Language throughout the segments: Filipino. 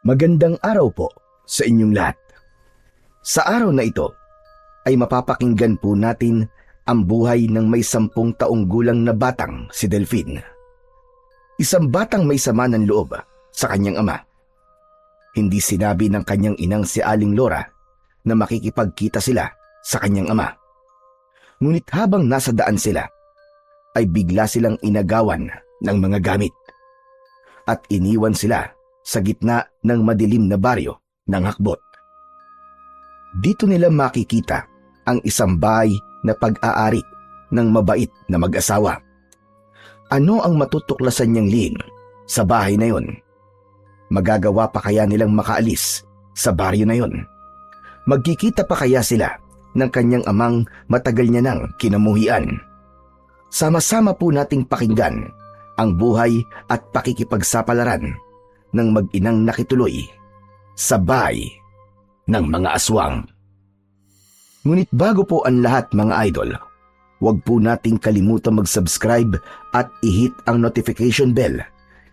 Magandang araw po sa inyong lahat. Sa araw na ito ay mapapakinggan po natin ang buhay ng may 10 taong gulang na batang si Delphine. Isang batang may sama ng loob sa kanyang ama. Hindi sinabi ng kanyang inang si Aling Laura na makikipagkita sila sa kanyang ama. Ngunit habang nasa daan sila, ay bigla silang inagawan ng mga gamit at iniwan sila sa gitna ng madilim na baryo ng Hakbot. Dito nila makikita ang isang bahay na pag-aari ng mabait na mag-asawa. Ano ang matutuklasan niyang lihim sa bahay na yon? Magagawa pa kaya nilang makaalis sa baryo na yon? Magkikita pa kaya sila ng kanyang amang matagal niya nang kinamuhian? Sama-sama po nating pakinggan ang buhay at pakikipagsapalaran ng mag-inang nakituloy sa bahay ng mga aswang. Ngunit bago po ang lahat mga idol, huwag po nating kalimutan mag-subscribe at i-hit ang notification bell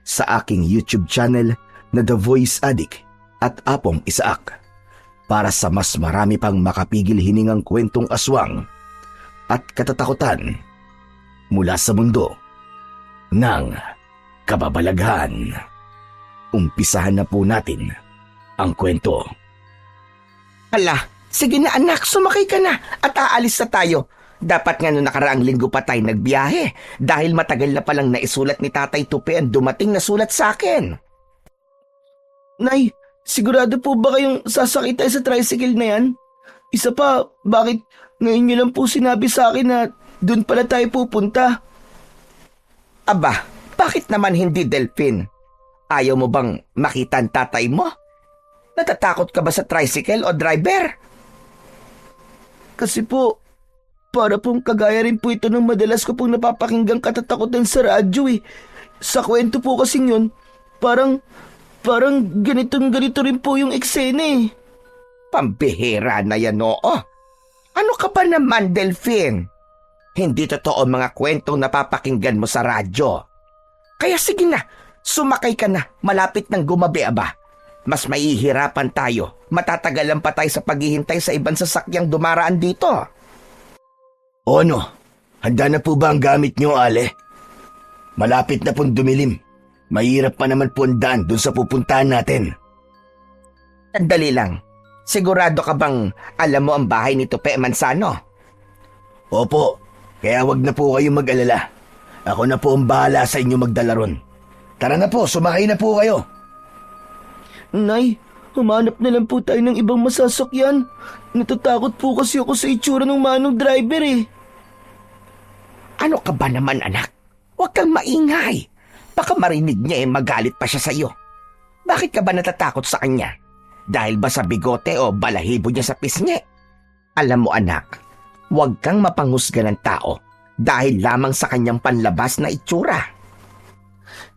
sa aking YouTube channel na The Voice Addict at Apong Isaak para sa mas marami pang makapigil hiningang kwentong aswang at katatakutan mula sa mundo ng kababalaghan. Umpisahan na po natin ang kwento. Hala, sige na anak, sumakay ka na at aalis na tayo. Dapat nga noong nakaraang linggo pa tayo nagbiyahe dahil matagal na palang naisulat ni Tatay Tupi ang dumating na sulat sa akin. Nay, sigurado po ba kayong sasakay tayo sa tricycle na yan? Isa pa, bakit ngayon nyo lang po sinabi sa akin na doon pala tayo pupunta? Aba, bakit naman hindi, Delphine? Ayaw mo bang makita ang tatay mo? Natatakot ka ba sa tricycle o driver? Kasi po, para pong kagaya rin po ito ng madalas ko pong napapakinggang katatakutan sa radyo eh. Sa kwento po kasing yun, parang ganito rin po yung eksena eh. Pambihira na yan, oo. Ano ka ba naman, Delphine? Hindi totoo mga kwentong napapakinggan mo sa radyo. Kaya sige na, sumakay ka na, malapit ng gumabi aba. Mas mahihirapan tayo, matatagalan pa tayo sa paghihintay sa ibang sasakyang dumaraan dito. O ano, handa na po ba ang gamit niyo, Ale? Malapit na pong dumilim. Mahirap pa naman po ang daan dun sa pupuntahan natin. Sandali lang, sigurado ka bang alam mo ang bahay ni Tupe Manzano? Opo, kaya wag na po kayong mag-alala. Ako na po ang bahala sa inyo magdala ron. Tara na po, sumakay na po kayo. Nay, humanap na lang po tayo ng ibang masasakyan. Natatakot po kasi ako sa itsura ng manong driver eh. Ano ka ba naman anak? Huwag kang maingay. Baka marinig niya magalit pa siya sa iyo. Bakit ka ba natatakot sa kanya? Dahil ba sa bigote o balahibo niya sa pisngi? Alam mo anak, huwag kang mapanghusga ng tao dahil lamang sa kanyang panlabas na itsura.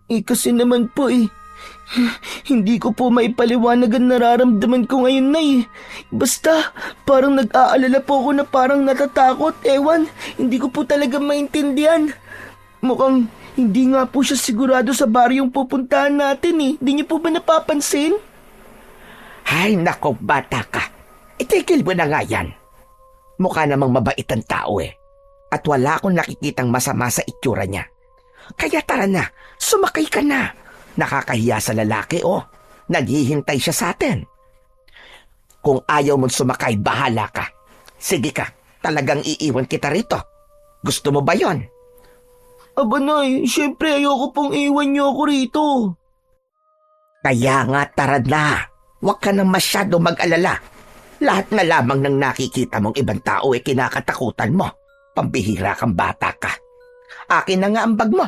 Kasi naman po hindi ko po maipaliwanag ang nararamdaman ko ngayon, Nay. Basta, parang nag-aalala po ako na parang natatakot. Ewan, hindi ko po talaga maintindihan. Mukhang hindi nga po siya sigurado sa baryong pupuntahan natin eh. Di niyo po ba napapansin? Ay, nako, bata ka. Itigil mo na nga yan. Mukha namang mabait ang tao eh. At wala akong nakikitang masama sa itsura niya. Kaya tara na, sumakay ka na. Nakakahiya sa lalaki naghihintay siya sa atin. Kung ayaw mong sumakay, bahala ka. Sige ka, talagang iiwan kita rito. Gusto mo ba yon? Aba Nay, syempre ayoko pong iwan niyo ako rito. Kaya nga tara na. Huwag ka nang masyado mag-alala. Lahat na lamang ng nakikita mong ibang tao kinakatakutan mo. Pambihira kang bata ka. Akin na nga ang bag mo.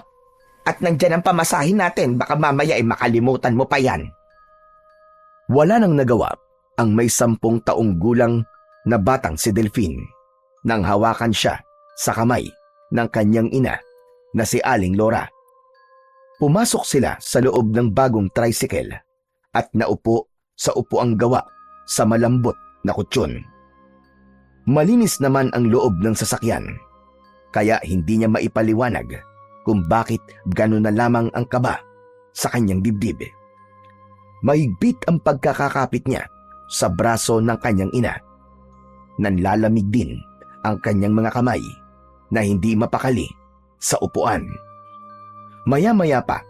At nandyan ang pamasahin natin, baka mamaya makalimutan mo pa yan. Wala nang nagawa ang may 10 taong gulang na batang si Delphine nang hawakan siya sa kamay ng kanyang ina na si Aling Laura. Pumasok sila sa loob ng bagong tricycle at naupo sa upuang gawa sa malambot na kutsyon. Malinis naman ang loob ng sasakyan, kaya hindi niya maipaliwanag kung bakit gano'n na lamang ang kaba sa kanyang dibdib. Mahigpit ang pagkakakapit niya sa braso ng kanyang ina. Nanlalamig din ang kanyang mga kamay na hindi mapakali sa upuan. Maya-maya pa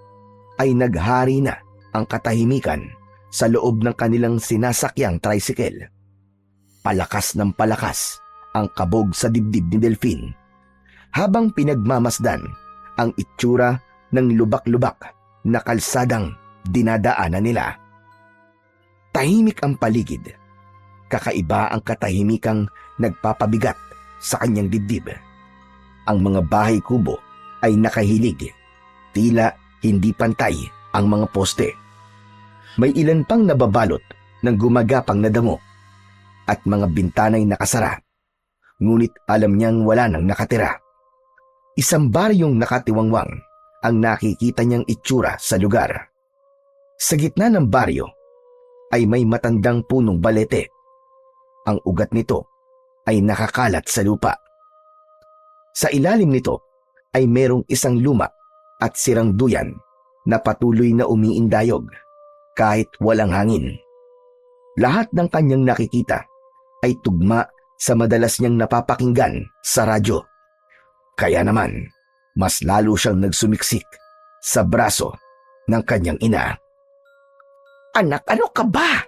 ay naghari na ang katahimikan sa loob ng kanilang sinasakyang tricycle. Palakas ng palakas ang kabog sa dibdib ni Delfin habang pinagmamasdan ang itsura ng lubak-lubak na kalsadang dinadaanan nila. Tahimik ang paligid. Kakaiba ang katahimikang nagpapabigat sa kanyang dibdib. Ang mga bahay kubo ay nakahilig. Tila hindi pantay ang mga poste. May ilan pang nababalot ng gumagapang na damo at mga bintanay nakasara. Ngunit alam niyang wala nang nakatira. Isang baryong nakatiwangwang ang nakikita niyang itsura sa lugar. Sa gitna ng baryo ay may matandang punong balete. Ang ugat nito ay nakakalat sa lupa. Sa ilalim nito ay merong isang luma at sirang duyan na patuloy na umiindayog kahit walang hangin. Lahat ng kanyang nakikita ay tugma sa madalas niyang napapakinggan sa radyo. Kaya naman, mas lalo siyang nagsumiksik sa braso ng kanyang ina. Anak, ano ka ba?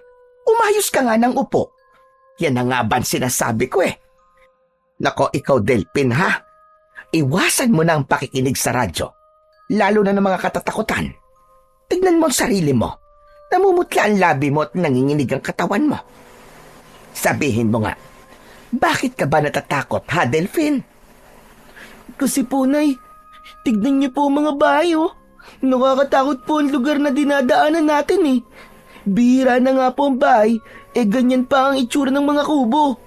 Umayos ka nga ng upo. Yan na nga ba ang sinasabi ko eh. Nako, ikaw Delpin ha? Iwasan mo na ang pakikinig sa radyo. Lalo na ng mga katatakutan. Tignan mo ang sarili mo. Namumutla ang labi mo at nanginginig ang katawan mo. Sabihin mo nga, bakit ka ba natatakot ha, Delphin? Kasi po, Nay, tignan niyo po ang mga bahay, oh. Nakakatakot po ang lugar na dinadaanan natin, eh. Bihira na nga po ang bahay, ganyan pa ang itsura ng mga kubo.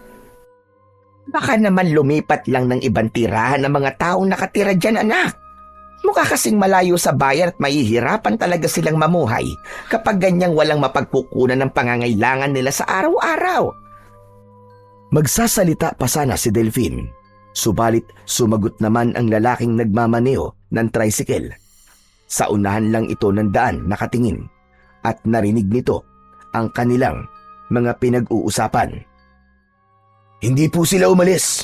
Baka naman lumipat lang ng ibang tirahan ng mga taong nakatira dyan, anak. Mukha kasing malayo sa bayan at mahihirapan talaga silang mamuhay kapag ganyang walang mapagkukunan ng pangangailangan nila sa araw-araw. Magsasalita pa sana si Delfin, subalit sumagot naman ang lalaking nagmamaneo ng tricycle. Sa unahan lang ito ng daan nakatingin at narinig nito ang kanilang mga pinag-uusapan. Hindi po sila umalis.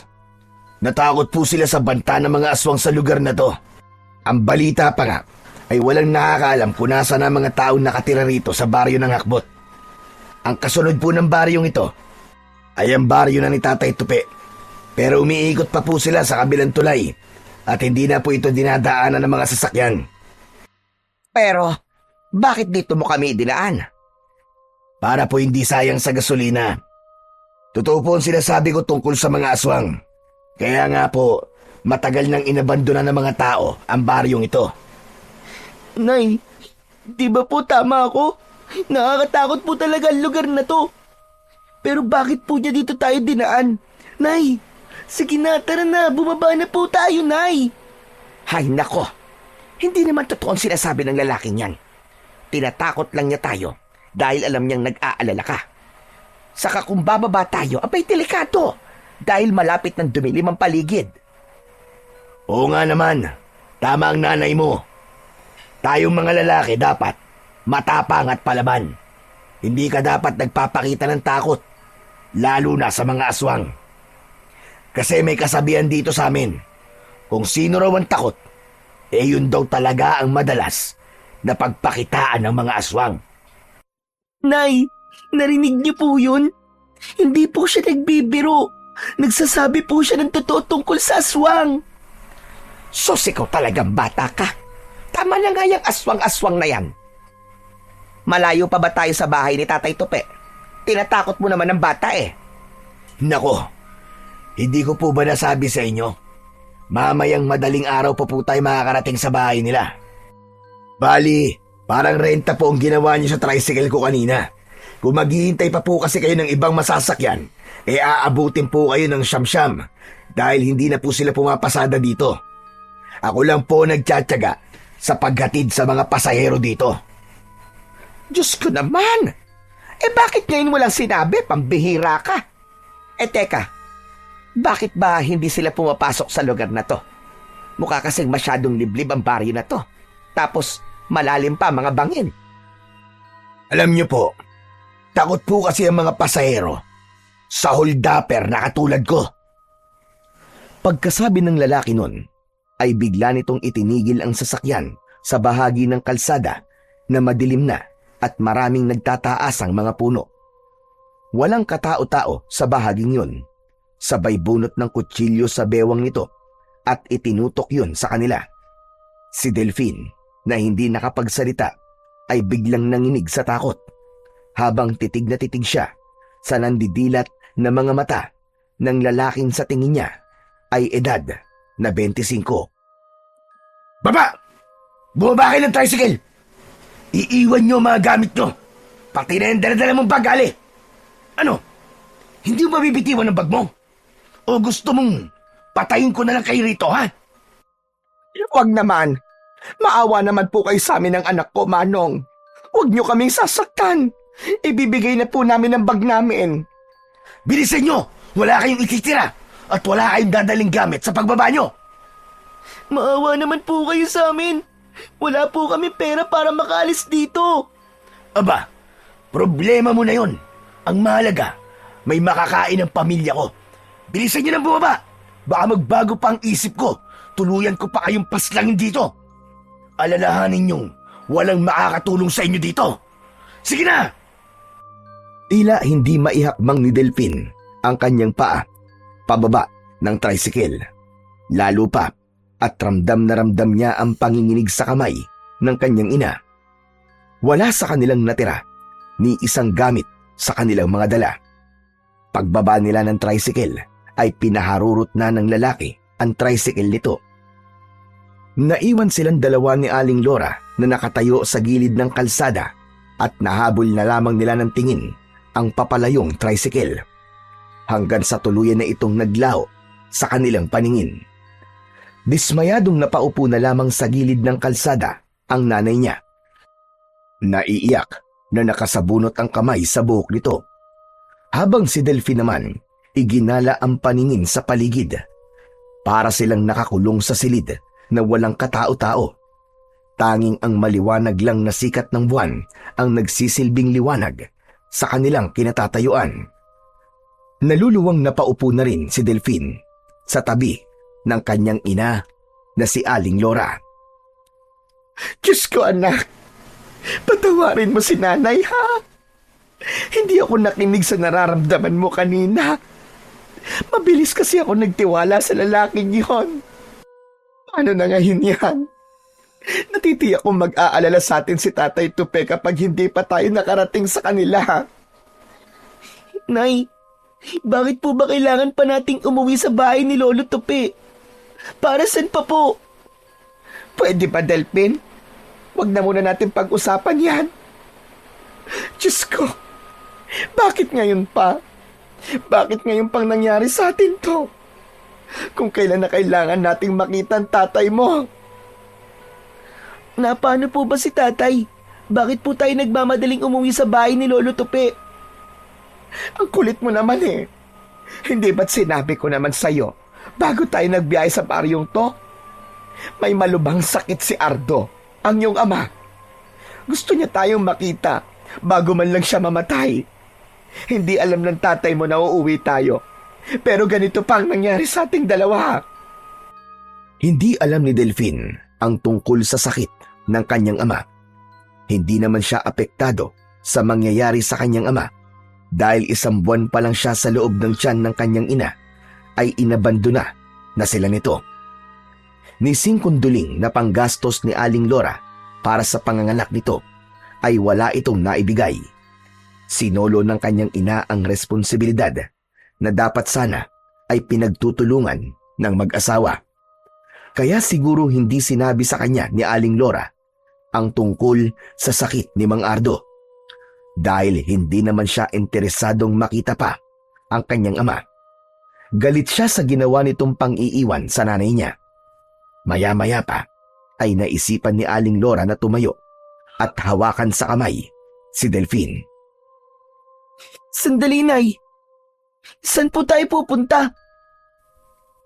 Natakot po sila sa banta ng mga aswang sa lugar na to. Ang balita pa nga ay walang nakakaalam kung nasaan ang mga taong nakatira rito sa baryo ng Hakbot. Ang kasunod po ng baryong ito ay ang baryo na ni Tatay Tupi. Pero umiikot pa po sila sa kabilang tulay at hindi na po ito dinadaanan ng mga sasakyan. Pero, bakit dito mo kami dinaan? Para po hindi sayang sa gasolina. Totoo po ang sinasabi ko tungkol sa mga aswang. Kaya nga po, matagal nang inabandona ng mga tao ang baryong ito. Nay, di ba po tama ako? Nakakatakot po talaga ang lugar na to. Pero bakit po niya dito tayo dinaan? Nay, sige na, tara na, bumaba na po tayo, Nay. Hay nako, hindi naman totoo ang sinasabi ng lalaking yan. Tinatakot lang niya tayo dahil alam niyang nag-aalala ka. Saka kung bababa tayo, abay delikado dahil malapit ng dumilim ang paligid. Oo nga naman, tama ang nanay mo. Tayong mga lalaki dapat matapang at palaban. Hindi ka dapat nagpapakita ng takot, lalo na sa mga aswang. Kasi may kasabihan dito sa amin, kung sino raw ang takot, yun daw talaga ang madalas na pagpakitaan ng mga aswang. Nay, narinig niyo po yun? Hindi po siya nagbibiro. Nagsasabi po siya ng totoo tungkol sa aswang. Sus, ikaw talagang bata ka. Tama na nga yung aswang-aswang na yan. Malayo pa ba tayo sa bahay ni Tatay Tupi? Tinatakot mo naman ng bata eh. Nako, hindi ko po ba nasabi sa inyo? Mamayang madaling araw po tayo makakarating sa bahay nila. Bali, parang renta po ang ginawa niyo sa tricycle ko kanina. Kung maghihintay pa po kasi kayo ng ibang masasakyan, aabutin po kayo ng siyam-siyam dahil hindi na po sila pumapasada dito. Ako lang po nagtsatsaga sa paghatid sa mga pasahero dito. Diyos ko naman! Bakit ngayon walang sinabi? Pambihira ka. Teka, bakit ba hindi sila pumapasok sa lugar na to? Mukha kasing masyadong liblib ang baryo na to. Tapos, malalim pa mga bangin. Alam niyo po, takot po kasi ang mga pasahero sa holdapper na katulad ko. Pagkasabi ng lalaki nun, ay bigla nitong itinigil ang sasakyan sa bahagi ng kalsada na madilim na at maraming nagtataasang mga puno. Walang katao-tao sa bahaging yun. Sabay bunot ng kutsilyo sa bewang nito at itinutok yun sa kanila. Si Delphine, na hindi nakapagsalita, ay biglang nanginig sa takot habang titig na titig siya sa nandidilat na mga mata ng lalaking sa tingin niya ay edad na 25. Baba! Bumaba kayo ng tricycle! Iiwan nyo mga gamit nyo! Pati na yung daladala mong bagali! Ano? Hindi mo mabibitiwan ng bag mo? O gusto mong patayin ko na lang kayo rito, ha? Huwag naman. Maawa naman po kayo sa amin ng anak ko, Manong. Huwag niyo kaming sasaktan. Ibibigay na po namin ang bag namin. Bilisan nyo! Wala kayong ititira at wala kayong dadaling gamit sa pagbaba nyo! Maawa naman po kayo sa amin. Wala po kami pera para makaalis dito. Aba, problema mo na yon. Ang mahalaga, may makakain ang pamilya ko. Bilisan nyo nang bumaba. Baka magbago pa ang isip ko. Tuluyan ko pa kayong paslangin dito. Alalahanin nyong walang makakatulong sa inyo dito. Sige na! Tila hindi maihakbang ni Delphine ang kanyang paa pababa ng tricycle. Lalo pa at ramdam na ramdam niya ang panginginig sa kamay ng kanyang ina. Wala sa kanilang natira ni isang gamit sa kanilang mga dala. Pagbaba nila ng tricycle ay pinaharurot na ng lalaki ang tricycle nito. Naiwan silang dalawa ni Aling Lora na nakatayo sa gilid ng kalsada at nahabol na lamang nila ng tingin ang papalayong tricycle hanggang sa tuluyan na itong naglaho sa kanilang paningin. Dismayadong napaupo na lamang sa gilid ng kalsada ang nanay niya. Naiiyak na nakasabunot ang kamay sa buhok nito. Habang si Delphine naman, iginala ang paningin sa paligid. Para silang nakakulong sa silid na walang katao-tao. Tanging ang maliwanag lang na sikat ng buwan ang nagsisilbing liwanag sa kanilang kinatatayuan. Naluluwang napaupo na rin si Delphine sa tabi ng kanyang ina na si Aling Lora. Diyos ko, anak. Patawarin mo si nanay, ha? Hindi ako nakinig sa nararamdaman mo kanina. Mabilis kasi ako nagtiwala sa lalaking yon. Paano na ngayon yan? Natitiyak kong mag-aalala sa atin si Tatay Tupe kapag hindi pa tayo nakarating sa kanila. Nay, bakit po ba kailangan pa nating umuwi sa bahay ni Lolo Tupe? Para saan pa po? Pwede ba, Delphine? Huwag na muna natin pag-usapan yan. Diyos ko, bakit ngayon pa? Bakit ngayon pang nangyari sa atin to? Kung kailan na kailangan nating makita ang tatay mo. Paano po ba si tatay? Bakit po tayo nagmamadaling umuwi sa bahay ni Lolo Tupe? Ang kulit mo naman eh. Hindi ba't sinabi ko naman sa'yo bago tayo nagbiyahe sa baryong to? May malubhang sakit si Ardo, ang iyong ama. Gusto niya tayong makita bago man lang siya mamatay. Hindi alam ng tatay mo na uuwi tayo. Pero ganito pa ang nangyari sa ating dalawa. Hindi alam ni Delphine ang tungkol sa sakit ng kanyang ama. Hindi naman siya apektado sa mangyayari sa kanyang ama dahil 1 buwan pa lang siya sa loob ng tiyan ng kanyang ina ay inabandona na sila nito. Ni singkunduling na panggastos ni Aling Lora para sa panganganak nito ay wala itong naibigay. Sinolo ng kanyang ina ang responsibilidad na dapat sana ay pinagtutulungan ng mag-asawa. Kaya siguro hindi sinabi sa kanya ni Aling Lora ang tungkol sa sakit ni Mang Ardo dahil hindi naman siya interesadong makita pa ang kanyang ama. Galit siya sa ginawa nitong pang-iiwan sa nanay niya. Maya-maya pa ay naisipan ni Aling Lora na tumayo at hawakan sa kamay si Delphine. Sandali, Nay. Saan po tayo pupunta?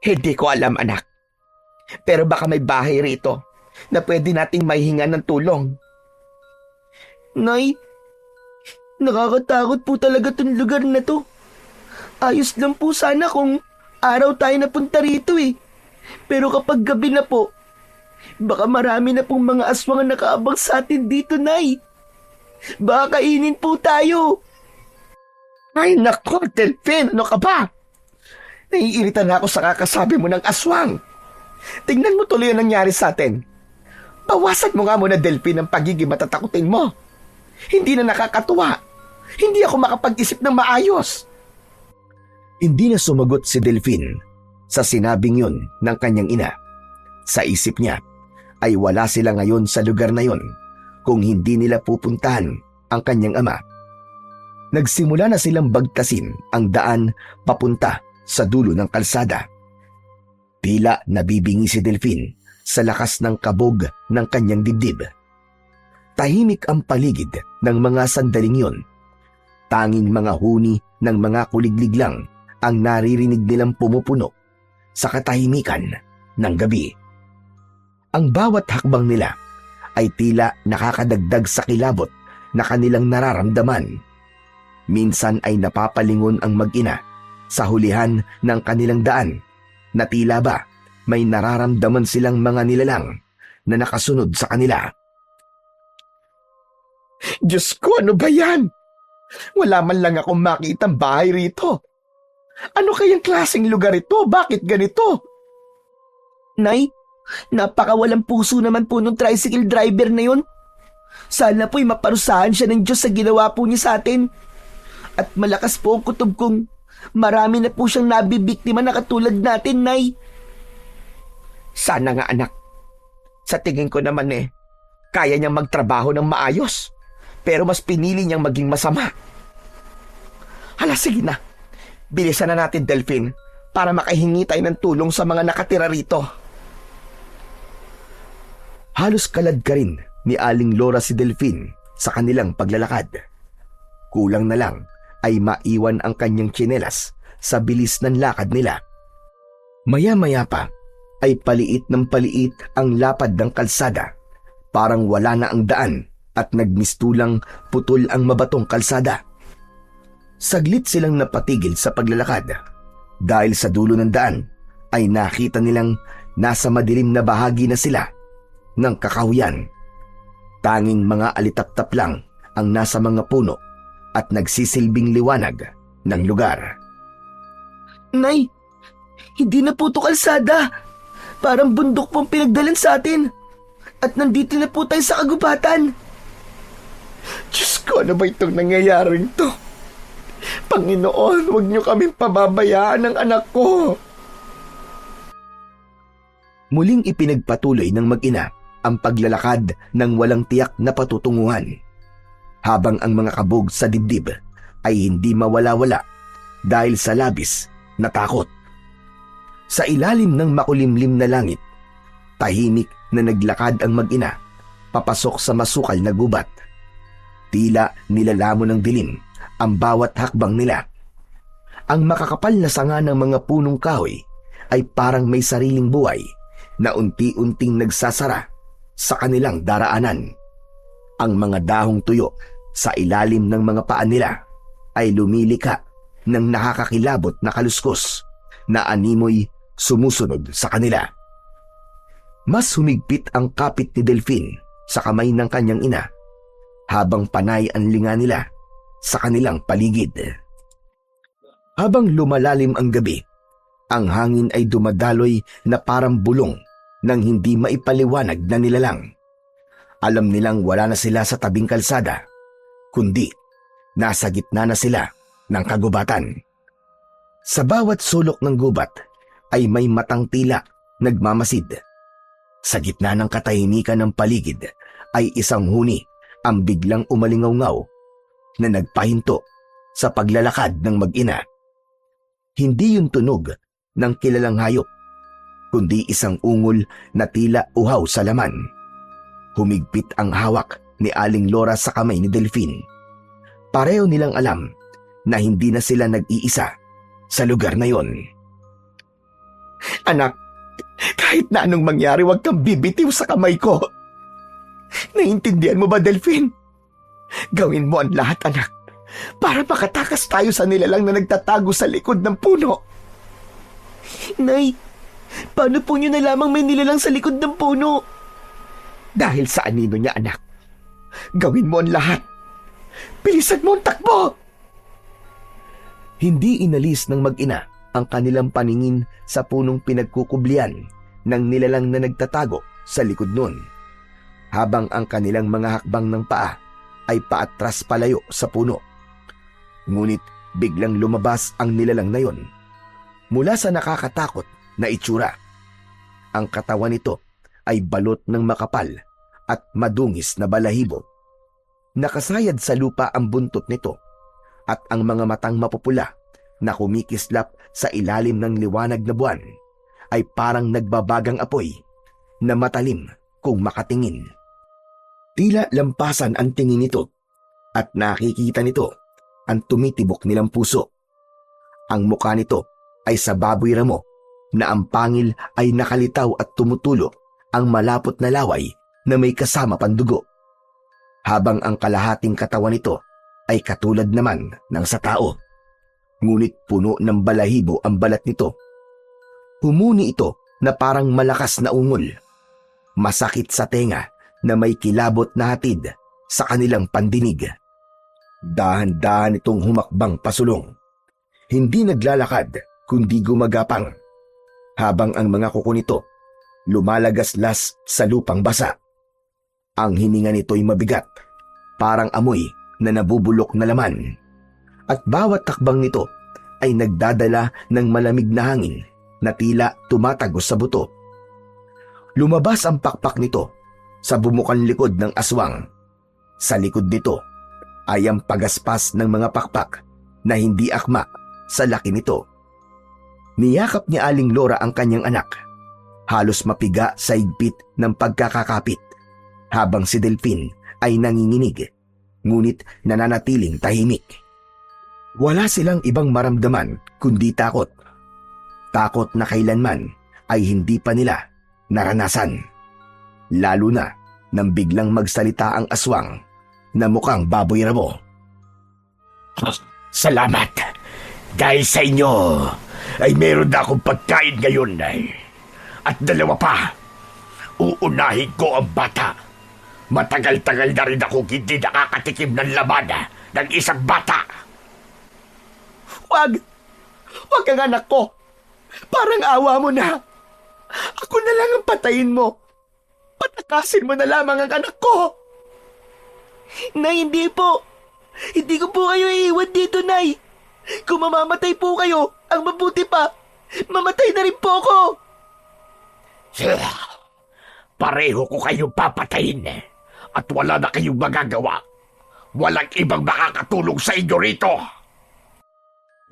Hindi ko alam, anak. Pero baka may bahay rito na pwede nating mahihingan ng tulong. Nay, Nakakatakot po talaga tong lugar na to. Ayos lang po sana kung araw tayo napunta rito eh. Pero kapag gabi na po, baka marami na pong mga aswang ang nakaabang sa atin dito, Nay. Baka kainin po tayo. Ay nako, Delphin, ano ka ba? Naiirita na ako sa kakasabi mo ng aswang. Tingnan mo tuloy ang nangyari sa atin. Bawasan mo nga muna, Delphin, ang pagiging matatakutin mo. Hindi na nakakatuwa. Hindi ako makapag-isip ng maayos. Hindi na sumagot si Delphin sa sinabing yun ng kanyang ina. Sa isip niya ay wala sila ngayon sa lugar na yun kung hindi nila pupuntahan ang kanyang ama. Nagsimula na silang bagtasin ang daan papunta sa dulo ng kalsada. Tila nabibingi si Delphin sa lakas ng kabog ng kanyang dibdib. Tahimik ang paligid ng mga sandaling yun. Tanging mga huni ng mga kuliglig lang ang naririnig nilang pumupuno sa katahimikan ng gabi. Ang bawat hakbang nila ay tila nakakadagdag sa kilabot na kanilang nararamdaman. Minsan ay napapalingon ang mag-ina sa hulihan ng kanilang daan na tila ba may nararamdaman silang mga nilalang na nakasunod sa kanila. Diyos ko, ano ba yan? Wala man lang akong makitang bahay rito. Ano kayang klaseng lugar ito? Bakit ganito? Nay, napakawalang puso naman po nung tricycle driver na yun. Sana po'y maparusahan siya ng Diyos sa ginawa po niya sa atin. At malakas po ang kutob kong marami na po siyang nabibiktima na katulad natin, Nay. Sana nga, anak. Sa tingin ko naman kaya niyang magtrabaho ng maayos. Pero mas pinili niyang maging masama. Hala, sige na. Bilisan na natin, Delphin, para makahingi tayo ng tulong sa mga nakatira rito. Halos kalad ka rin ni Aling Lora si Delphin sa kanilang paglalakad. Kulang na lang ay maiwan ang kanyang tsinelas sa bilis ng lakad nila. Maya-maya pa ay paliit ng paliit ang lapad ng kalsada. Parang wala na ang daan at nagmistulang putol ang mabatong kalsada. Saglit silang napatigil sa paglalakad dahil sa dulo ng daan ay nakita nilang nasa madilim na bahagi na sila ng kakahuyan. Tanging mga alitap-tap lang ang nasa mga puno at nagsisilbing liwanag ng lugar. Nay, hindi na po ito kalsada. Parang bundok pong pinagdalan sa atin. At nandito na po tayo sa kagubatan. Diyos ko, ano ba itong nangyayaring to? Panginoon, huwag niyo kaming pababayaan ng anak ko. Muling ipinagpatuloy ng mag-ina ang paglalakad ng walang tiyak na patutunguhan. Habang ang mga kabog sa dibdib ay hindi mawala-wala dahil sa labis na takot. Sa ilalim ng makulimlim na langit, tahimik na naglakad ang mag-ina papasok sa masukal na gubat. Tila nilalamon ng dilim ang bawat hakbang nila. Ang makakapal na sanga ng mga punong kahoy ay parang may sariling buhay na unti-unting nagsasara sa kanilang daraanan. Ang mga dahong tuyo sa ilalim ng mga paa nila ay lumilika ng nakakakilabot na kaluskos na animoy sumusunod sa kanila. Mas humigpit ang kapit ni Delphin sa kamay ng kanyang ina habang panay ang linga nila sa kanilang paligid. Habang lumalalim ang gabi, ang hangin ay dumadaloy na parang bulong ng hindi maipaliwanag na nilalang. Alam nilang wala na sila sa tabing kalsada, kundi nasa gitna na sila ng kagubatan. Sa bawat sulok ng gubat ay may matang tila nagmamasid. Sa gitna ng katahimikan ng paligid ay isang huni ang biglang umalingaw-ngaw na nagpahinto sa paglalakad ng mag-ina. Hindi yung tunog ng kilalang hayop, kundi isang ungol na tila uhaw sa laman. Humigpit ang hawak ni Aling Lora sa kamay ni Delphin. Pareho nilang alam na hindi na sila nag-iisa sa lugar na yon. Anak, kahit na anong mangyari, huwag kang bibitiw sa kamay ko. Naiintindihan mo ba, Delphin? Gawin mo ang lahat, anak, para makatakas tayo sa nilalang na nagtatago sa likod ng puno. Nay, paano po niyo nalamang may nilalang sa likod ng puno? Dahil sa anino niya, anak. Gawin mo ang lahat. Bilisan mo ang takbo! Hindi inalis ng mag-ina ang kanilang paningin sa punong pinagkukublian ng nilalang na nagtatago sa likod nun, habang ang kanilang mga hakbang ng paa ay paatras palayo sa puno. Ngunit biglang lumabas ang nilalang na yon mula sa nakakatakot na itsura. Ang katawan nito ay balot ng makapal at madungis na balahibo. Nakasayad sa lupa ang buntot nito at ang mga matang mapupula na kumikislap sa ilalim ng liwanag na buwan ay parang nagbabagang apoy na matalim kung makatingin. Tila lampasan ang tingin nito at nakikita nito ang tumitibok nilang puso. Ang mukha nito ay sa baboy ramo na ang pangil ay nakalitaw at tumutulo ang malapot na laway na may kasama pandugo, habang ang kalahating katawan nito ay katulad naman ng sa tao. Ngunit puno ng balahibo ang balat nito. Humuni ito na parang malakas na ungol. Masakit sa tenga na may kilabot na hatid sa kanilang pandinig. Dahan-dahan itong humakbang pasulong. Hindi naglalakad kundi gumagapang, habang ang mga kuko nito lumalagaslas sa lupang basa. Ang hininga nito'y mabigat, parang amoy na nabubulok na laman. At bawat takbang nito ay nagdadala ng malamig na hangin na tila tumatagos sa buto. Lumabas ang pakpak nito sa bumukan likod ng aswang. Sa likod nito ay ang pagaspas ng mga pakpak na hindi akma sa laki nito. Niyakap ni Aling Lora ang kanyang anak, halos mapiga sa higpit ng pagkakakapit, habang si Delphine ay nanginginig, ngunit nananatiling tahimik. Wala silang ibang maramdaman kundi takot. Takot na kailanman ay hindi pa nila naranasan. Lalo na nang biglang magsalita ang aswang na mukhang baboy ramo. Salamat! Dahil sa inyo ay meron na akong pagkain ngayon, at dalawa pa. Uunahin ko ang bata. Matagal-tagal na rin ako hindi nakakatikim ng laman ng isang bata. Wag! Wag ang anak ko! Parang awa mo na! Ako na lang ang patayin mo! Patakasin mo na lamang ang anak ko! Nay, hindi po! Hindi ko po kayo iiwan dito, Nay! Kung mamamatay po kayo, ang mabuti pa, mamatay na rin po ako! Pareho ko kayong papatayin at wala na kayong magagawa. Walang ibang makakatulong sa inyo rito.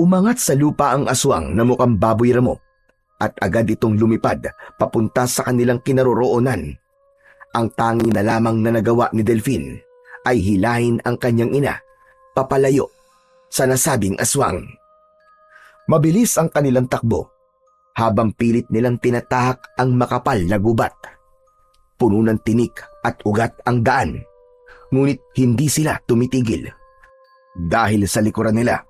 Umangat sa lupa ang aswang na mukhang baboy ramo at agad itong lumipad papunta sa kanilang kinaroroonan. Ang tangi na lamang na nagawa ni Delphine ay hilahin ang kanyang ina papalayo sa nasabing aswang. Mabilis ang kanilang takbo habang pilit nilang tinatahak ang makapal na gubat. Puno ng tinik at ugat ang daan, ngunit hindi sila tumitigil. Dahil sa likuran nila,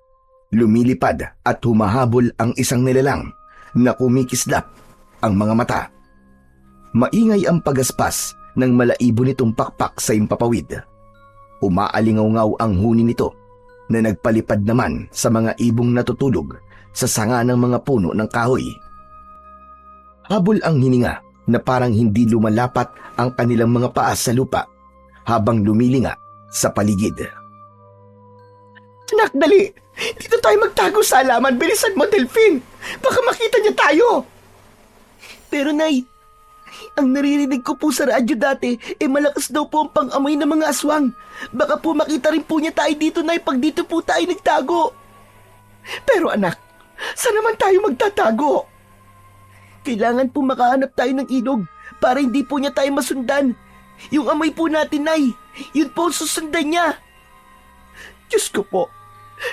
lumilipad at humahabol ang isang nilalang na kumikislap ang mga mata. Maingay ang pagaspas ng malaibo nitong pakpak sa impapawid. Umaalingaw-ngaw ang huni nito na nagpalipad naman sa mga ibong natutulog sa sanga ng mga puno ng kahoy. Habol ang hininga na parang hindi lumalapat ang kanilang mga paa sa lupa habang lumilinga sa paligid. Anak, dali! Dito tayo magtago sa halaman. Bilisan mo, Delphine! Baka makita niya tayo! Pero Nay, ang naririnig ko po sa radyo dati, malakas daw po ang pang-amoy ng mga aswang. Baka po makita rin po niya tayo dito, Nay, pag dito po tayo nagtago. Pero anak, saan naman tayo magtatago? Kailangan po makahanap tayo ng ilog para hindi po niya tayo masundan. Yung amoy po natin, Nay, yun po ang susundan niya. Diyos ko po,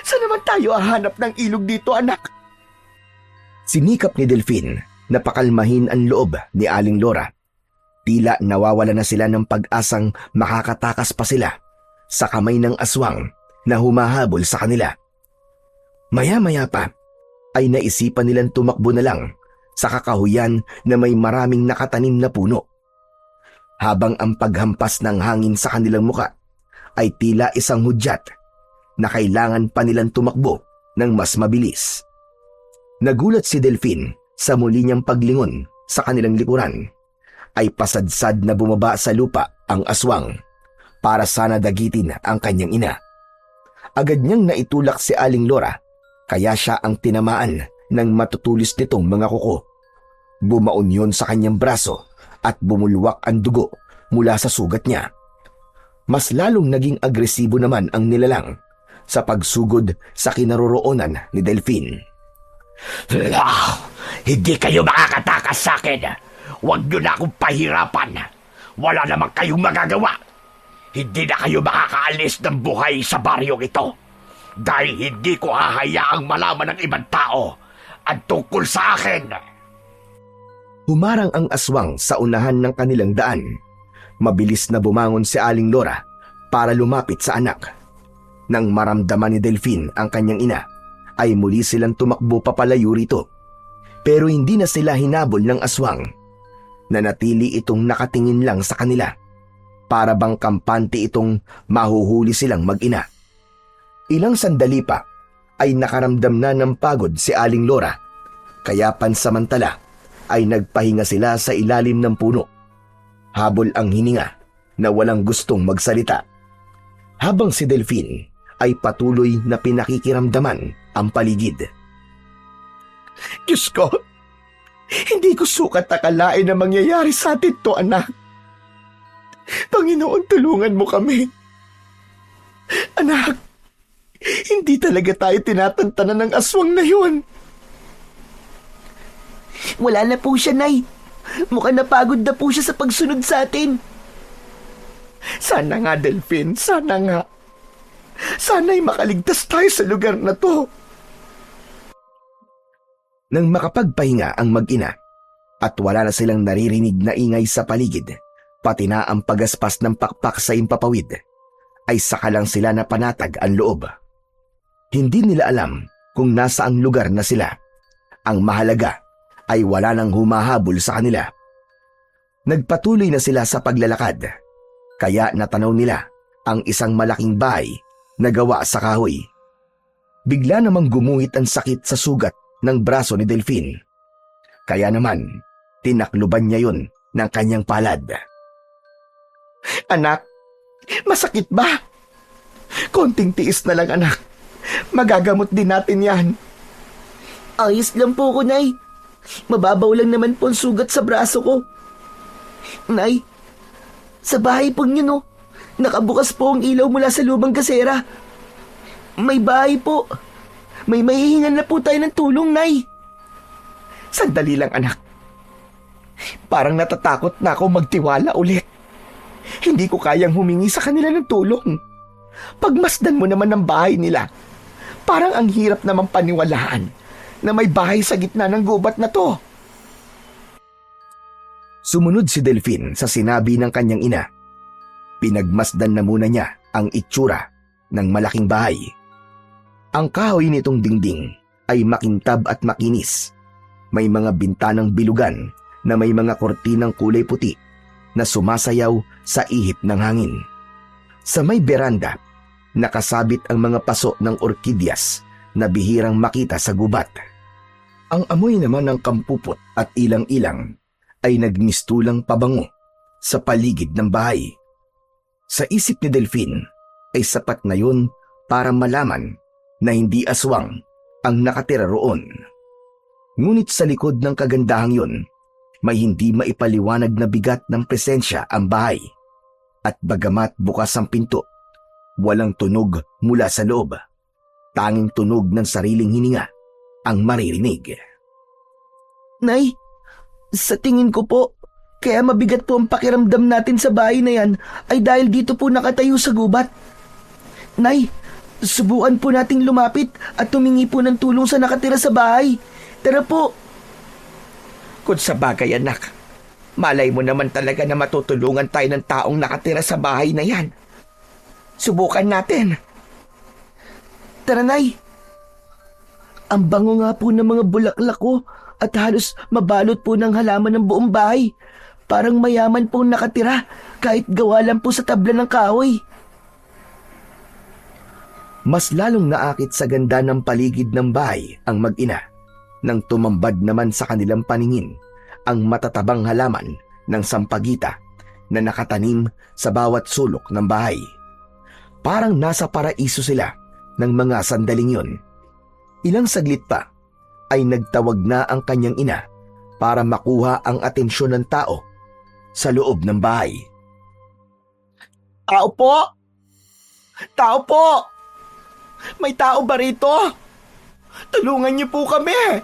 saan naman tayo hahanap ng ilog dito, anak? Sinikap ni Delphine na pakalmahin ang loob ni Aling Lora. Tila nawawala na sila ng pag-asang makakatakas pa sila sa kamay ng aswang na humahabol sa kanila. Maya-maya pa ay naisipan nilang tumakbo na lang sa kakahuyan na may maraming nakatanim na puno. Habang ang paghampas ng hangin sa kanilang muka ay tila isang hudyat na kailangan pa nilang tumakbo ng mas mabilis. Nagulat si Delphine sa muli niyang paglingon sa kanilang likuran. Ay pasadsad na bumaba sa lupa ang aswang para sana dagitin ang kanyang ina. Agad niyang naitulak si Aling Lora kaya siya ang tinamaan ng matutulis nitong mga kuko. Bumaon yon sa kanyang braso at bumulwak ang dugo mula sa sugat niya. Mas lalong naging agresibo naman ang nilalang sa pagsugod sa kinaroroonan ni Delphine. Hindi kayo makakatakas sa akin. Huwag niyo na akong pahirapan. Wala naman kayong magagawa. Hindi na kayo makakaalis ng buhay sa baryong ito. Dahil hindi ko hahayaang malaman ng ibang tao ang tungkol sa akin. Humarang ang aswang sa unahan ng kanilang daan. Mabilis na bumangon si Aling Lora para lumapit sa anak. Nang maramdaman ni Delphine ang kanyang ina, ay muli silang tumakbo papalayo rito. Pero hindi na sila hinabol ng aswang. Nanatili itong nakatingin lang sa kanila. Para bang kampante itong mahuhuli silang mag-ina. Ilang sandali pa ay nakaramdam na ng pagod si Aling Lora. Kaya pansamantala ay nagpahinga sila sa ilalim ng puno. Habol ang hininga na walang gustong magsalita. Habang si Delphine ay patuloy na pinakikiramdaman ang paligid. Diyos ko, hindi ko sukat akalain na mangyayari sa atin to, anak. Panginoon, tulungan mo kami. Anak, hindi talaga tayo tinatantanan ng aswang na yun. Wala na po siya, Nay. Mukhang napagod na po siya sa pagsunod sa atin. Sana nga, Delphine, sana nga. Sana'y makaligtas tayo sa lugar na to. Nang makapagpahinga ang mag-ina at wala na silang naririnig na ingay sa paligid, pati na ang pagaspas ng pakpak sa impapawid, ay saka lang sila na panatag ang loob. Hindi nila alam kung nasaang lugar na sila. Ang mahalaga ay wala nang humahabol sa kanila. Nagpatuloy na sila sa paglalakad, kaya natanaw nila ang isang malaking bahay na gawa sa kahoy. Bigla namang gumuhit ang sakit sa sugat ng braso ni Delphine. Kaya naman, tinakluban niya yun ng kanyang palad. Anak, masakit ba? Konting tiis na lang, anak. Magagamot din natin yan. Ayos lang po ko, Nay. Mababaw lang naman po ang sugat sa braso ko. Nay, sa bahay po niyo, no? Nakabukas po ang ilaw mula sa lubang kasera. May bahay po. May mahihingan na po tayo ng tulong, Nay. Sandali lang, anak. Parang natatakot na ako magtiwala ulit. Hindi ko kayang humingi sa kanila ng tulong. Pagmasdan mo naman ng bahay nila, parang ang hirap namang paniwalaan na may bahay sa gitna ng gubat na to. Sumunod si Delphine sa sinabi ng kanyang ina. Pinagmasdan na muna niya ang itsura ng malaking bahay. Ang kahoy nitong dingding ay makintab at makinis. May mga bintanang bilugan na may mga kortinang kulay puti na sumasayaw sa ihip ng hangin. Sa may beranda, nakasabit ang mga paso ng orkidyas na bihirang makita sa gubat. Ang amoy naman ng kampupot at ilang-ilang ay nagmistulang pabango sa paligid ng bahay. Sa isip ni Delphine ay sapat na yun para malaman na hindi aswang ang nakatira roon. Ngunit sa likod ng kagandahang yun, may hindi maipaliwanag na bigat ng presensya ang bahay. At bagamat bukas ang pinto, walang tunog mula sa loob. Tanging tunog ng sariling hininga ang maririnig. Nay, sa tingin ko po, kaya mabigat po ang pakiramdam natin sa bahay na yan ay dahil dito po nakatayo sa gubat. Nay, subukan po nating lumapit at tumingi po ng tulong sa nakatira sa bahay. Tara po. Kung sa bagay, anak, malay mo naman talaga na matutulungan tayo ng taong nakatira sa bahay na yan. Subukan natin. Tara, Nay. Ang bango nga po ng mga bulaklak ko at halos mabalot po ng halaman ng buong bahay. Parang mayaman pong nakatira kahit gawa lang po sa tabla ng kahoy. Mas lalong naakit sa ganda ng paligid ng bahay ang mag-ina nang tumambad naman sa kanilang paningin ang matatabang halaman ng sampagita na nakatanim sa bawat sulok ng bahay. Parang nasa paraiso sila ng mga sandaling yun. Ilang saglit pa ay nagtawag na ang kanyang ina para makuha ang atensyon ng tao sa loob ng bahay. Tao po! Tao po! May tao ba rito? Tulungan niyo po kami!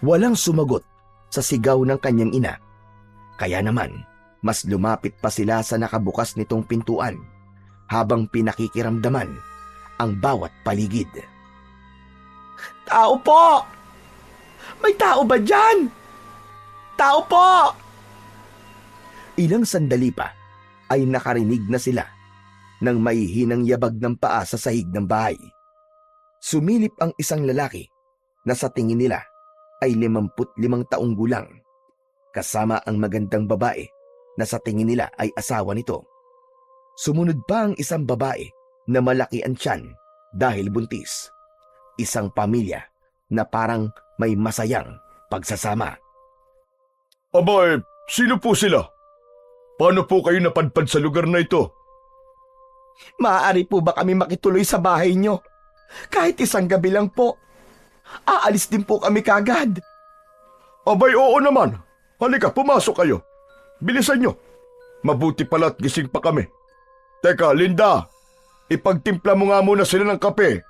Walang sumagot sa sigaw ng kanyang ina. Kaya naman, mas lumapit pa sila sa nakabukas nitong pintuan habang pinakikiramdaman ang bawat paligid. Tao po! May tao ba dyan? Tao po! Ilang sandali pa ay nakarinig na sila ng maihinang yabag ng paa sa sahig ng bahay. Sumilip ang isang lalaki na sa tingin nila ay 55 taong gulang, kasama ang magandang babae na sa tingin nila ay asawa nito. Sumunod pa ang isang babae na malaki ang tiyan dahil buntis. Isang pamilya na parang may masayang pagsasama. Abay, sino po sila? Paano po kayo napadpad sa lugar na ito? Maaari po ba kami makituloy sa bahay nyo? Kahit isang gabi lang po. Aalis din po kami kagad. Abay, oo naman. Halika, pumasok kayo. Bilisan nyo. Mabuti pala't gising pa kami. Teka, Linda, ipagtimpla mo nga muna sila ng kape.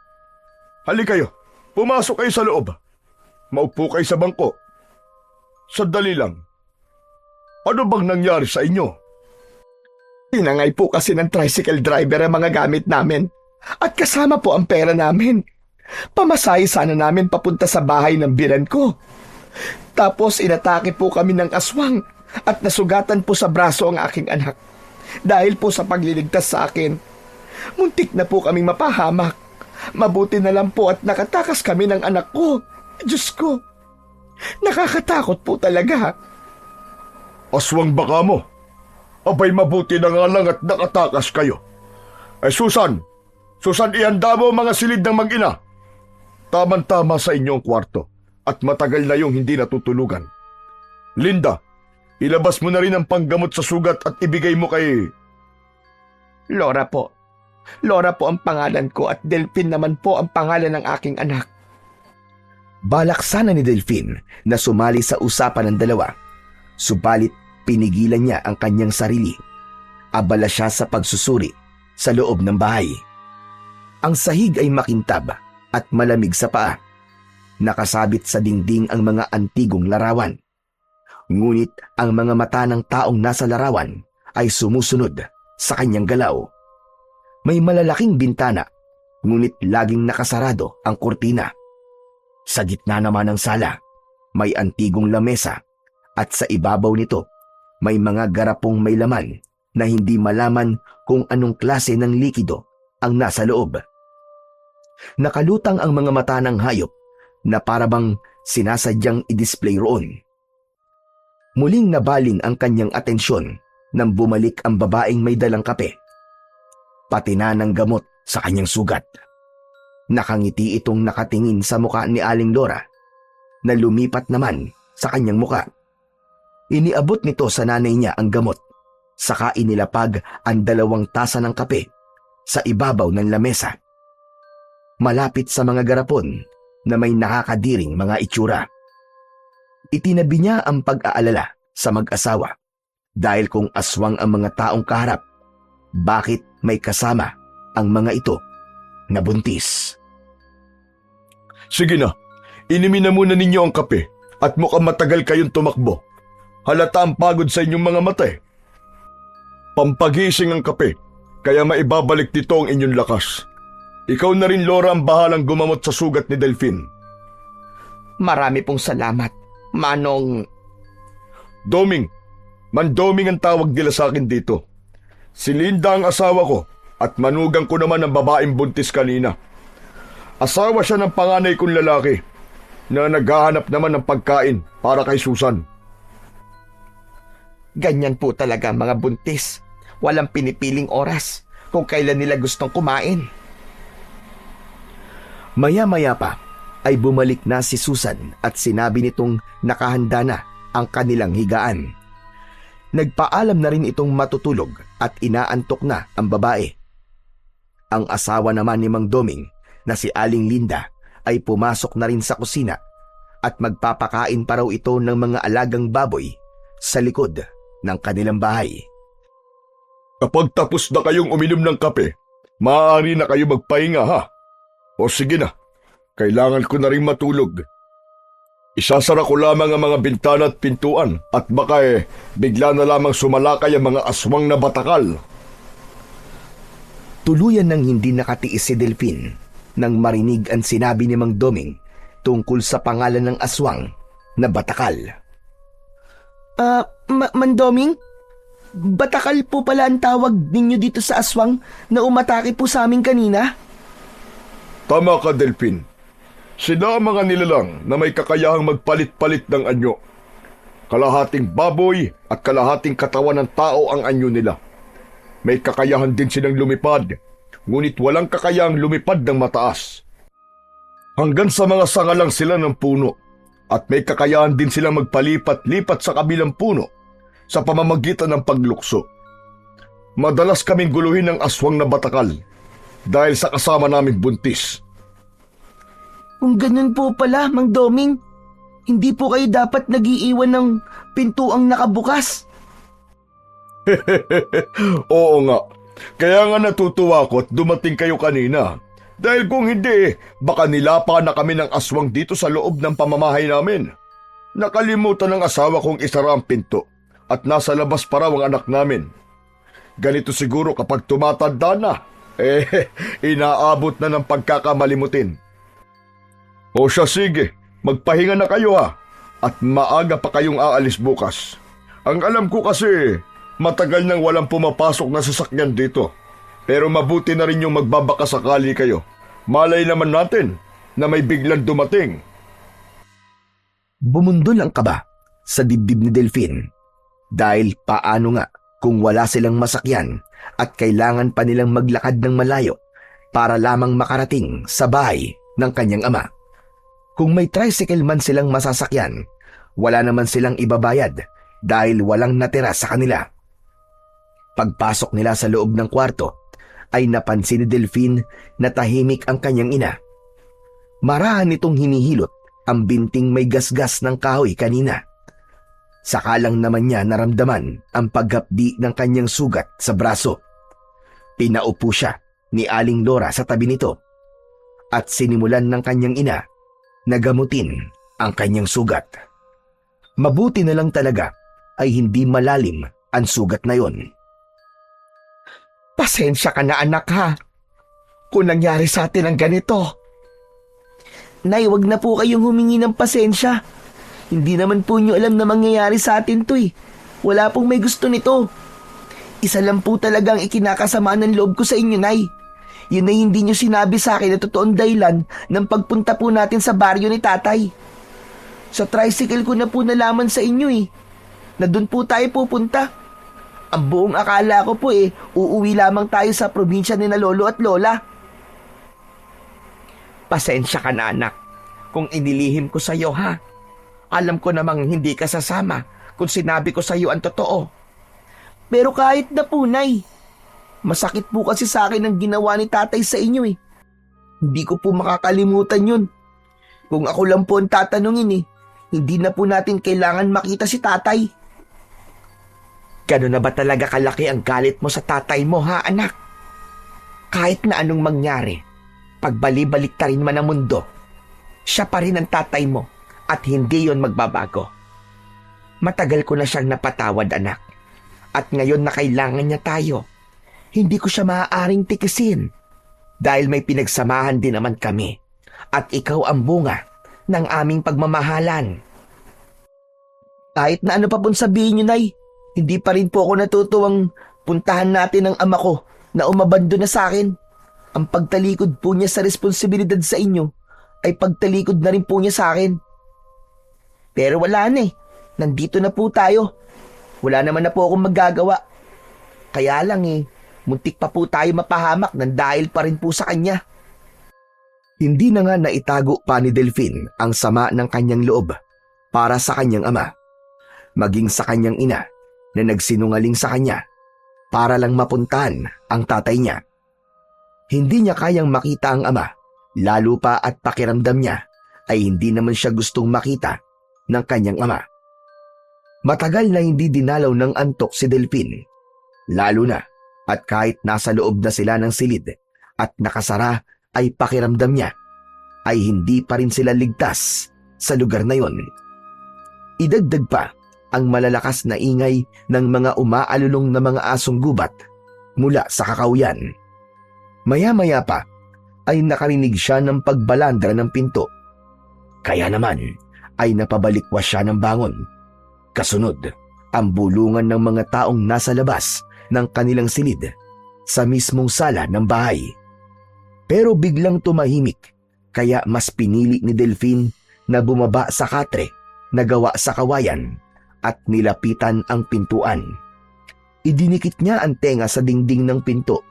Halika kayo, pumasok kayo sa loob. Maupo kayo sa bangko. Sandali lang. Ano bang nangyari sa inyo? Tinangay po kasi ng tricycle driver ang mga gamit namin. At kasama po ang pera namin. Pamasahe sana namin papunta sa bahay ng biran ko. Tapos inatake po kami ng aswang at nasugatan po sa braso ang aking anak. Dahil po sa pagliligtas sa akin, muntik na po kaming mapahamak. Mabuti na lang po at nakatakas kami ng anak ko. Diyos ko, nakakatakot po talaga. Aswang baka mo. Abay, mabuti na nga lang at nakatakas kayo. Ay Susan, ihanda mo mga silid ng mag-ina. Tama-tama sa inyong kwarto at matagal na yung hindi natutulugan. Linda, ilabas mo na rin ang panggamot sa sugat at ibigay mo kay... Laura po. Laura po ang pangalan ko at Delphine naman po ang pangalan ng aking anak. Balak sana ni Delphine na sumali sa usapan ng dalawa. Subalit pinigilan niya ang kanyang sarili. Abala siya sa pagsusuri sa loob ng bahay. Ang sahig ay makintab at malamig sa paa. Nakasabit sa dingding ang mga antigong larawan. Ngunit ang mga mata ng taong nasa larawan ay sumusunod sa kanyang galaw. May malalaking bintana, ngunit laging nakasarado ang kurtina. Sa gitna naman ng sala, may antigong lamesa at sa ibabaw nito may mga garapong may laman na hindi malaman kung anong klase ng likido ang nasa loob. Nakalutang ang mga mata ng hayop na parabang sinasadyang i-display roon. Muling nabaling ang kanyang atensyon nang bumalik ang babaeng may dalang kape. Pati na ng gamot sa kanyang sugat. Nakangiti itong nakatingin sa muka ni Aling Laura na lumipat naman sa kanyang muka. Iniabot nito sa nanay niya ang gamot, saka inilapag ang 2 tasa ng kape sa ibabaw ng lamesa. Malapit sa mga garapon na may nakakadiring mga itsura. Itinabi niya ang pag-aalala sa mag-asawa dahil kung aswang ang mga taong kaharap, bakit may kasama ang mga ito na buntis? Sige na, inimin na muna ninyo ang kape at mukhang matagal kayong tumakbo. Halata ang pagod sa inyong mga mata eh. Pampagising ang kape, kaya maibabalik dito ang inyong lakas. Ikaw na rin, Laura, ang bahalang gumamot sa sugat ni Delphine. Marami pong salamat, Manong... Doming, Mandoming ang tawag nila sa akin dito. Si Linda ang asawa ko at manugang ko naman ang babaeng buntis kanina. Asawa siya ng panganay kong lalaki na naghahanap naman ng pagkain para kay Susan. Ganyan po talaga mga buntis. Walang pinipiling oras kung kailan nila gustong kumain. Maya-maya pa ay bumalik na si Susan at sinabi nitong nakahanda na ang kanilang higaan. Nagpaalam na rin itong matutulog at inaantok na ang babae. Ang asawa naman ni Mang Doming na si Aling Linda ay pumasok na rin sa kusina at magpapakain pa raw ito ng mga alagang baboy sa likod ng kanilang bahay. Kapag tapos na kayong uminom ng kape, maaari na kayo magpahinga ha. O sige na, kailangan ko na rin matulog. Isasara ko lamang ang mga bintana at pintuan at baka bigla na lamang sumalakay ang mga aswang na batakal. Tuluyan nang hindi nakatiis si Delphine nang marinig ang sinabi ni Mang Doming tungkol sa pangalan ng aswang na batakal. Mandoming? Batakal po pala ang tawag ninyo dito sa aswang na umatake po sa amin kanina? Tama ka, Delphine. Sila ang mga nilalang na may kakayahang magpalit-palit ng anyo. Kalahating baboy at kalahating katawan ng tao ang anyo nila. May kakayahan din silang lumipad, ngunit walang kakayahang lumipad ng mataas. Hanggang sa mga sanga lang sila ng puno, at may kakayahan din silang magpalipat-lipat sa kabilang puno sa pamamagitan ng paglukso. Madalas kaming guluhin ng aswang na batakal dahil sa kasama naming buntis. Kung ganun po pala, Mang Doming, hindi po kayo dapat nag-iiwan ng pintuang nakabukas. Oo nga, kaya nga natutuwa ko at dumating kayo kanina. Dahil kung hindi, baka nilapa na kami ng aswang dito sa loob ng pamamahay namin. Nakalimutan ng asawa kong isara ang pinto at nasa labas pa raw ang anak namin. Ganito siguro kapag tumatanda na, inaabot na ng pagkakamalimutin. O siya, sige, magpahinga na kayo ha, at maaga pa kayong aalis bukas. Ang alam ko kasi, matagal nang walang pumapasok na sasakyan dito. Pero mabuti na rin yung magbabaka sakali kayo. Malay naman natin na may biglang dumating. Bumundol ang kaba sa dibdib ni Delphine dahil paano nga kung wala silang masakyan at kailangan pa nilang maglakad ng malayo para lamang makarating sa bahay ng kanyang ama. Kung may tricycle man silang masasakyan, wala naman silang ibabayad dahil walang natira sa kanila. Pagpasok nila sa loob ng kwarto, ay napansin ni Delphine na tahimik ang kanyang ina. Marahan nitong hinihilot ang binting may gasgas ng kahoy kanina. Sakalang naman niya naramdaman ang paghapdi ng kanyang sugat sa braso. Pinaupo siya ni Aling Lora sa tabi nito at sinimulan ng kanyang ina na gamutin ang kanyang sugat. Mabuti na lang talaga ay hindi malalim ang sugat na yon. Pasensya ka na anak ha, kung nangyari sa atin ang ganito. Nay, wag na po kayong humingi ng pasensya. Hindi naman po nyo alam na mangyayari sa atin to eh. Wala pong may gusto nito. Isa lang po talagang ikinakasama ng loob ko sa inyo, Nay. Yun ay hindi nyo sinabi sa akin na totoong dahilan ng pagpunta po natin sa baryo ni Tatay. Sa tricycle ko na po nalaman sa inyo eh, na doon po tayo pupunta. Ang buong akala ko po uuwi lamang tayo sa probinsya ni na Lolo at Lola. Pasensya ka na anak, kung inilihim ko sa iyo ha. Alam ko namang hindi ka sasama kung sinabi ko sa iyo ang totoo. Pero kahit na po, Nay, masakit po kasi sa akin ang ginawa ni Tatay sa inyo eh. Hindi ko po makakalimutan yun. Kung ako lang po ang tatanungin hindi na po natin kailangan makita si Tatay. Gano'n na ba talaga kalaki ang galit mo sa tatay mo ha anak? Kahit na anong mangyari, pagbali-baliktarin man ang mundo, siya pa rin ang tatay mo at hindi yon magbabago. Matagal ko na siyang napatawad anak at ngayon na kailangan niya tayo, hindi ko siya maaaring tikisin dahil may pinagsamahan din naman kami at ikaw ang bunga ng aming pagmamahalan. Kahit na ano pa pong sabihin niyo, Nay, hindi pa rin po ako natutuwang puntahan natin ang ama ko na umabando na sa akin. Ang pagtalikod po niya sa responsibilidad sa inyo ay pagtalikod na rin po niya sa akin. Pero wala na eh. Nandito na po tayo. Wala naman na po akong magagawa. Kaya lang muntik pa po tayo mapahamak nang dahil pa rin po sa kanya. Hindi na nga naitago pa ni Delphine ang sama ng kanyang loob para sa kanyang ama, maging sa kanyang ina na nagsinungaling sa kanya para lang mapuntahan ang tatay niya. Hindi niya kayang makita ang ama, lalo pa at pakiramdam niya ay hindi naman siya gustong makita ng kanyang ama. Matagal na hindi dinalaw ng antok si Delphine, lalo na at kahit nasa loob na sila ng silid at nakasara ay pakiramdam niya ay hindi pa rin sila ligtas sa lugar na yon. Idagdag pa ang malalakas na ingay ng mga umaalulong na mga asong gubat mula sa kakauyan. Maya-maya pa ay nakarinig siya ng pagbalandra ng pinto. Kaya naman ay napabalikwas siya ng bangon. Kasunod, ang bulungan ng mga taong nasa labas ng kanilang silid sa mismong sala ng bahay. Pero biglang tumahimik, kaya mas pinili ni Delphine na bumaba sa katre na gawa sa kawayan at nilapitan ang pintuan. Idinikit niya ang tenga sa dingding ng pinto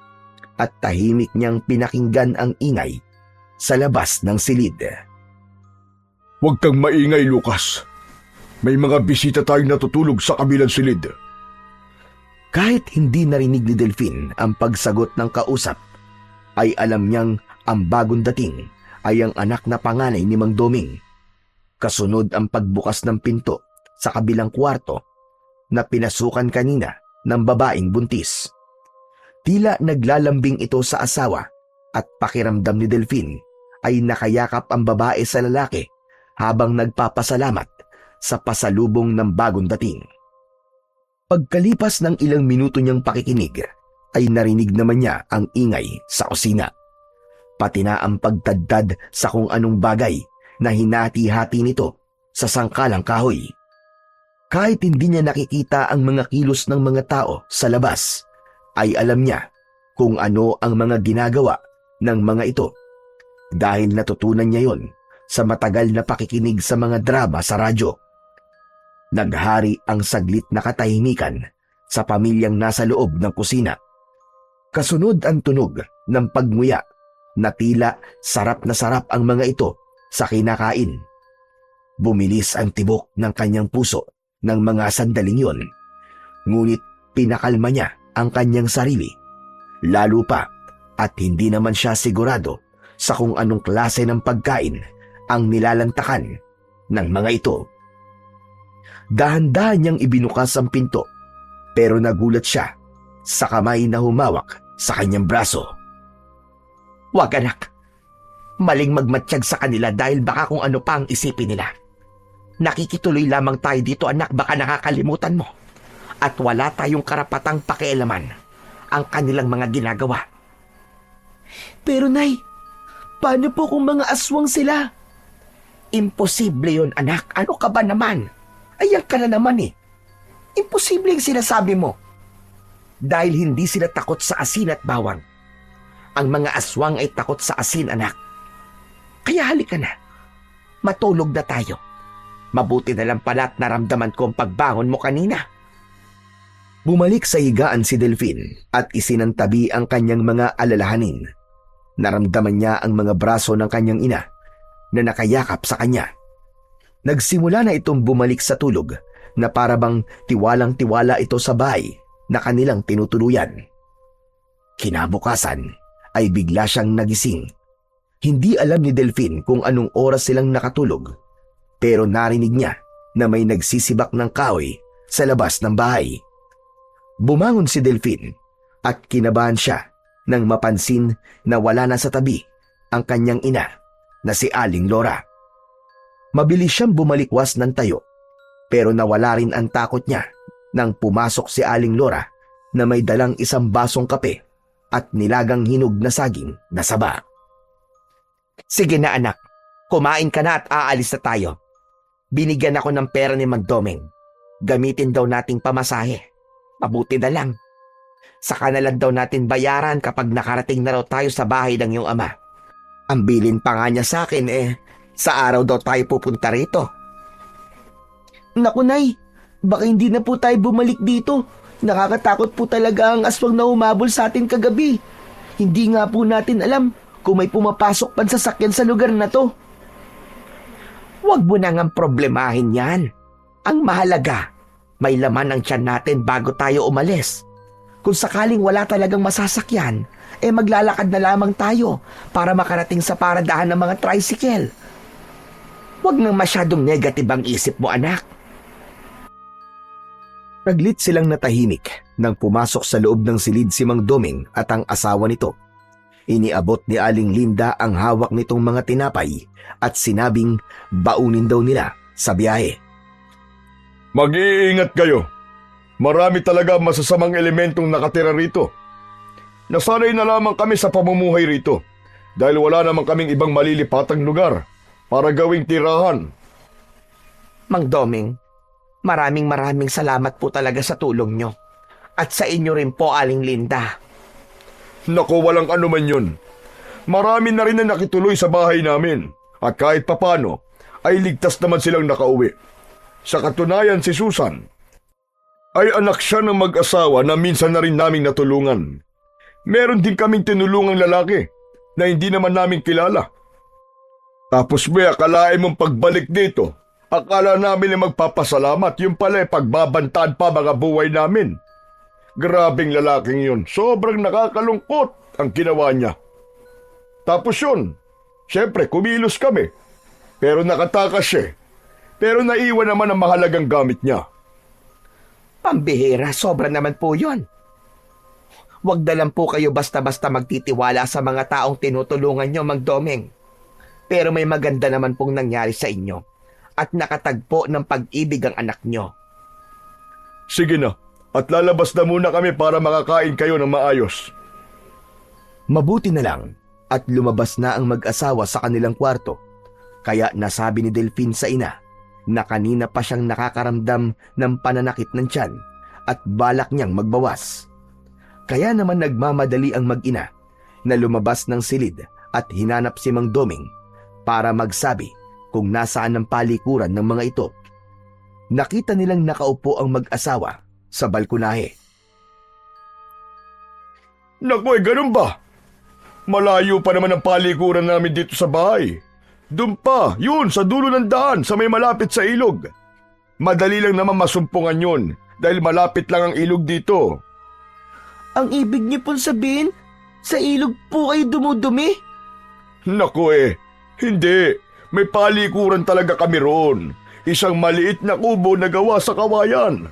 at tahimik niyang pinakinggan ang ingay sa labas ng silid. Huwag kang maingay, Lucas. May mga bisita tayong natutulog sa kabilang silid. Kahit hindi narinig ni Delphine ang pagsagot ng kausap, ay alam niyang ang bagong dating ay ang anak na panganay ni Mang Doming. Kasunod ang pagbukas ng pinto sa kabilang kwarto na pinasukan kanina ng babaeng buntis. Tila naglalambing ito sa asawa at pakiramdam ni Delphine ay nakayakap ang babae sa lalaki habang nagpapasalamat sa pasalubong ng bagong dating. Pagkalipas ng ilang minuto niyang pakikinig, ay narinig naman niya ang ingay sa kusina. Pati na ang pagtaddad sa kung anong bagay na hinati-hati nito sa sangkalang kahoy. Kahit hindi niya nakikita ang mga kilos ng mga tao sa labas, ay alam niya kung ano ang mga ginagawa ng mga ito dahil natutunan niya yon sa matagal na pakikinig sa mga drama sa radyo. Naghari ang saglit na katahimikan sa pamilyang nasa loob ng kusina. Kasunod ang tunog ng pagnguya na tila sarap na sarap ang mga ito sa kinakain. Bumilis ang tibok ng kanyang puso ng mga sandaling yon, ngunit pinakalma niya ang kanyang sarili, lalo pa at hindi naman siya sigurado sa kung anong klase ng pagkain ang nilalantakan ng mga ito. Dahan-dahan niyang ibinukas ang pinto, pero nagulat siya sa kamay na humawak sa kanyang braso. Wag anak, maling magmatsyag sa kanila dahil baka kung ano pa ang isipin nila. Nakikituloy lamang tayo dito anak, baka nakakalimutan mo. At wala tayong karapatang pakialaman ang kanilang mga ginagawa. Pero Nay, paano po kung mga aswang sila? Imposible yun anak, ano ka ba naman? Ayan ka na naman eh. Imposible yung sinasabi mo. Dahil hindi sila takot sa asin at bawang. Ang mga aswang ay takot sa asin anak. Kaya halika na. Matulog na tayo. Mabuti na lang pala at naramdaman ko ang pagbangon mo kanina. Bumalik sa higaan si Delphine at isinantabi ang kanyang mga alalahanin. Naramdaman niya ang mga braso ng kanyang ina na nakayakap sa kanya. Nagsimula na itong bumalik sa tulog na parabang tiwalang-tiwala ito sa bahay na kanilang tinutuluyan. Kinabukasan ay bigla siyang nagising. Hindi alam ni Delphine kung anong oras silang nakatulog, pero narinig niya na may nagsisibak ng kahoy sa labas ng bahay. Bumangon si Delphine at kinabahan siya nang mapansin na wala na sa tabi ang kanyang ina na si Aling Lora. Mabilis siyang bumalikwas ng tayo, pero nawala rin ang takot niya nang pumasok si Aling Lora na may dalang isang basong kape at nilagang hinog na saging na saba. Sige na anak, kumain ka na at aalis na tayo. Binigyan ako ng pera ni Mang Doming. Gamitin daw nating pamasahe. Mabuti na lang. Saka na lang daw natin bayaran kapag nakarating na raw tayo sa bahay ng iyong ama. Ang bilin pa nga niya sa akin sa araw daw tayo pupunta rito. Naku, Nay, baka hindi na po tayo bumalik dito. Nakakatakot po talaga ang aswang na humabol sa atin kagabi. Hindi nga po natin alam kung may pumapasok pang sasakyan sa lugar na to. Huwag mo na ngang problemahin yan. Ang mahalaga, may laman ang tiyan natin bago tayo umalis. Kung sakaling wala talagang masasakyan, maglalakad na lamang tayo para makarating sa paradahan ng mga tricycle. Huwag nang masyadong negative ang isip mo, anak. Naglit silang natahimik nang pumasok sa loob ng silid si Mang Doming at ang asawa nito. Iniabot ni Aling Linda ang hawak nitong mga tinapay at sinabing baunin daw nila sa biyahe. Mag-iingat kayo. Marami talaga masasamang elementong nakatira rito. Nasanay na lamang kami sa pamumuhay rito dahil wala naman kaming ibang malilipatang lugar para gawing tirahan. Mang Doming, maraming salamat po talaga sa tulong nyo. At sa inyo rin po, Aling Linda. Naku, walang anuman yun. Marami na rin na nakituloy sa bahay namin at kahit papano ay ligtas naman silang nakauwi. Sa katunayan, si Susan ay anak siya ng mag-asawa na minsan na rin naming natulungan. Meron din kaming tinulungang lalaki na hindi naman namin kilala. Tapos may akalain mong pagbalik dito, akala namin ay magpapasalamat, yung pala ay pagbabantaan pa mga buhay namin. Grabing lalaking yun, sobrang nakakalungkot ang ginawa niya. Tapos yun, syempre kumilos kami, pero nakatakas siya. Pero naiwan naman ang mahalagang gamit niya. Pambihira, sobra naman po yun. Huwag na lang po kayo basta-basta magtitiwala sa mga taong tinutulungan nyo, Mang Doming. Pero may maganda naman pong nangyari sa inyo at nakatagpo ng pag-ibig ang anak nyo. Sige na, at lalabas na muna kami para makakain kayo ng maayos. Mabuti na lang at lumabas na ang mag-asawa sa kanilang kwarto. Kaya nasabi ni Delphine sa ina na kanina pa siyang nakakaramdam ng pananakit ng tiyan at balak niyang magbawas. Kaya naman nagmamadali ang mag-ina na lumabas ng silid at hinanap si Mang Doming para magsabi kung nasaan ang palikuran ng mga ito. Nakita nilang nakaupo ang mag-asawa sa balkonahe. Naku, ganun ba? Malayo pa naman ang palikuran namin dito sa bahay. Doon pa, yun, sa dulo ng daan, sa may malapit sa ilog. Madali lang naman masumpungan yun, dahil malapit lang ang ilog dito. Ang ibig niyo pong sabihin, sa ilog po kayo dumudumi? Naku hindi. May palikuran talaga kami roon. Isang maliit na kubo na gawa sa kawayan.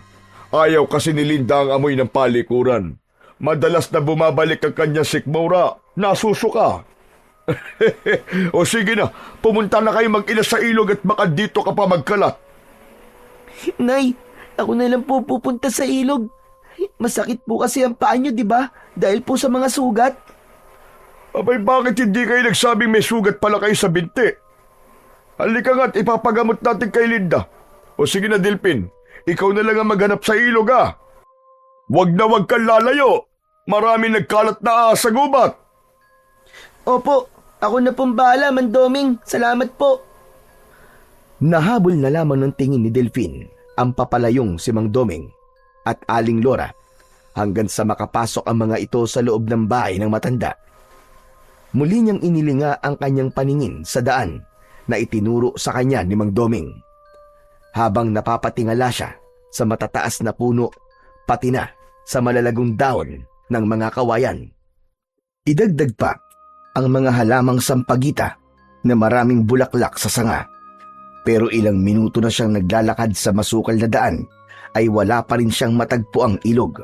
Ayaw kasi ni Linda ang amoy ng palikuran. Madalas na bumabalik ang kanyang sikmura. Nasusuka. O sige na, pumunta na kayo mag-ina sa ilog at baka dito ka pa magkalat. Nay, ako na lang po pupunta sa ilog. Masakit po kasi ang paa niyo, di ba? Dahil po sa mga sugat. Abay, bakit hindi kayo nagsabing may sugat pala kayo sa binti? Halika nga't ipapagamot natin kay Linda. O sige na, Delphine, ikaw na lang ang maghanap sa ilog Wag na wag kang lalayo. Marami nagkalat na sa gubat. Opo, ako na pong bahala, Mang Doming. Salamat po. Nahabol na lamang ng tingin ni Delphine ang papalayong si Mang Doming at Aling Lora hanggang sa makapasok ang mga ito sa loob ng bahay ng matanda. Muli niyang inilinga ang kanyang paningin sa daan na itinuro sa kanya ni Mang Doming. Habang napapatingala siya sa matataas na puno, pati na sa malalagong dahon ng mga kawayan. Idagdag pa ang mga halamang sampagita na maraming bulaklak sa sanga. Pero ilang minuto na siyang naglalakad sa masukal na daan ay wala pa rin siyang matagpo ang ilog.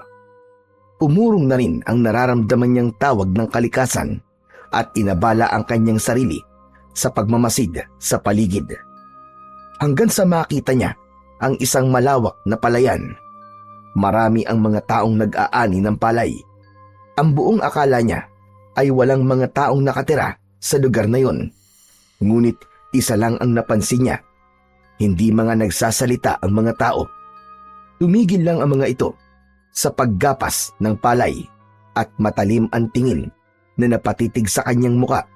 Umurong na rin ang nararamdaman niyang tawag ng kalikasan at inabala ang kanyang sarili sa pagmamasid sa paligid. Hanggang sa makita niya ang isang malawak na palayan. Marami ang mga taong nag-aani ng palay. Ang buong akala niya ay walang mga taong nakatira sa lugar na yon. Ngunit isa lang ang napansin niya. Hindi mga nagsasalita ang mga tao. Tumigil lang ang mga ito sa paggapas ng palay at matalim ang tingin na napatitig sa kanyang muka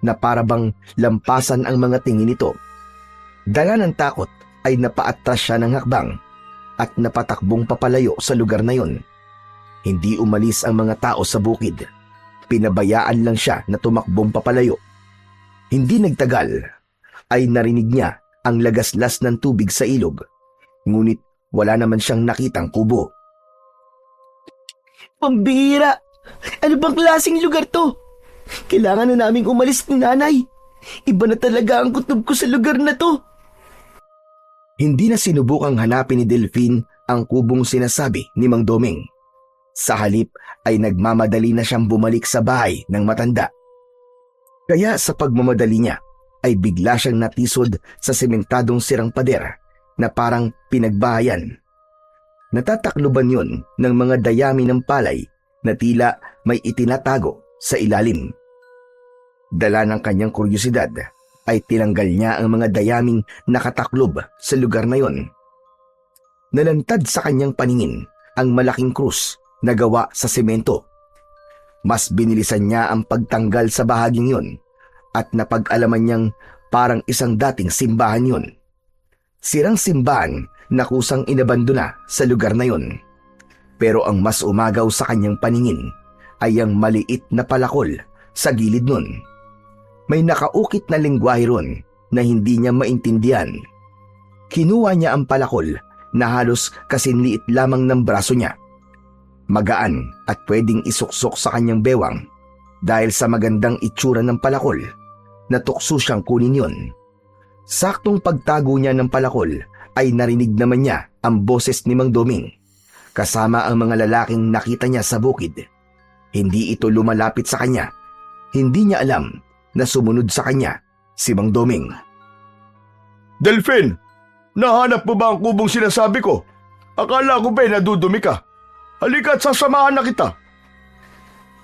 na parabang lampasan ang mga tingin nito. Dala ng takot ay napaatras siya ng hakbang at napatakbong papalayo sa lugar na yon. Hindi umalis ang mga tao sa bukid. Pinabayaan lang siya na tumakbong papalayo. Hindi nagtagal ay narinig niya ang lagaslas ng tubig sa ilog. Ngunit wala naman siyang nakitang kubo. Pambihira! Ano bang klaseng lugar to? Kailangan na naming umalis ni nanay. Iba na talaga ang kutob ko sa lugar na to. Hindi na sinubukang hanapin ni Delphine ang kubong sinasabi ni Mang Doming. Sa halip ay nagmamadali na siyang bumalik sa bahay ng matanda. Kaya sa pagmamadali niya ay bigla siyang natisod sa sementadong sirang pader na parang pinagbahayan. Natatakluban yon ng mga dayami ng palay na tila may itinatago sa ilalim. Dala ng kanyang kuryosidad ay tinanggal niya ang mga dayaming nakataklob sa lugar na yon. Nalantad sa kanyang paningin ang malaking krus na gawa sa semento. Mas binilisan niya ang pagtanggal sa bahaging yon at napag-alaman niyang parang isang dating simbahan yon. Sirang simbahan na kusang inabandona sa lugar na yon. Pero ang mas umagaw sa kanyang paningin ay ang maliit na palakol sa gilid nun. May nakaukit na lengguwahe ron na hindi niya maintindihan. Kinuha niya ang palakol na halos kasinliit lamang ng braso niya. Magaan at pwedeng isuksok sa kanyang bewang dahil sa magandang itsura ng palakol. Natukso siyang kunin yon. Saktong pagtago niya ng palakol ay narinig naman niya ang boses ni Mang Doming kasama ang mga lalaking nakita niya sa bukid. Hindi ito lumalapit sa kanya. Hindi niya alam na sumunod sa kanya si Mang Doming. Delphine, nahanap mo ba ang kubong sinasabi ko? Akala ko ba'y nadudumi ka? Halika at sasamahan na kita.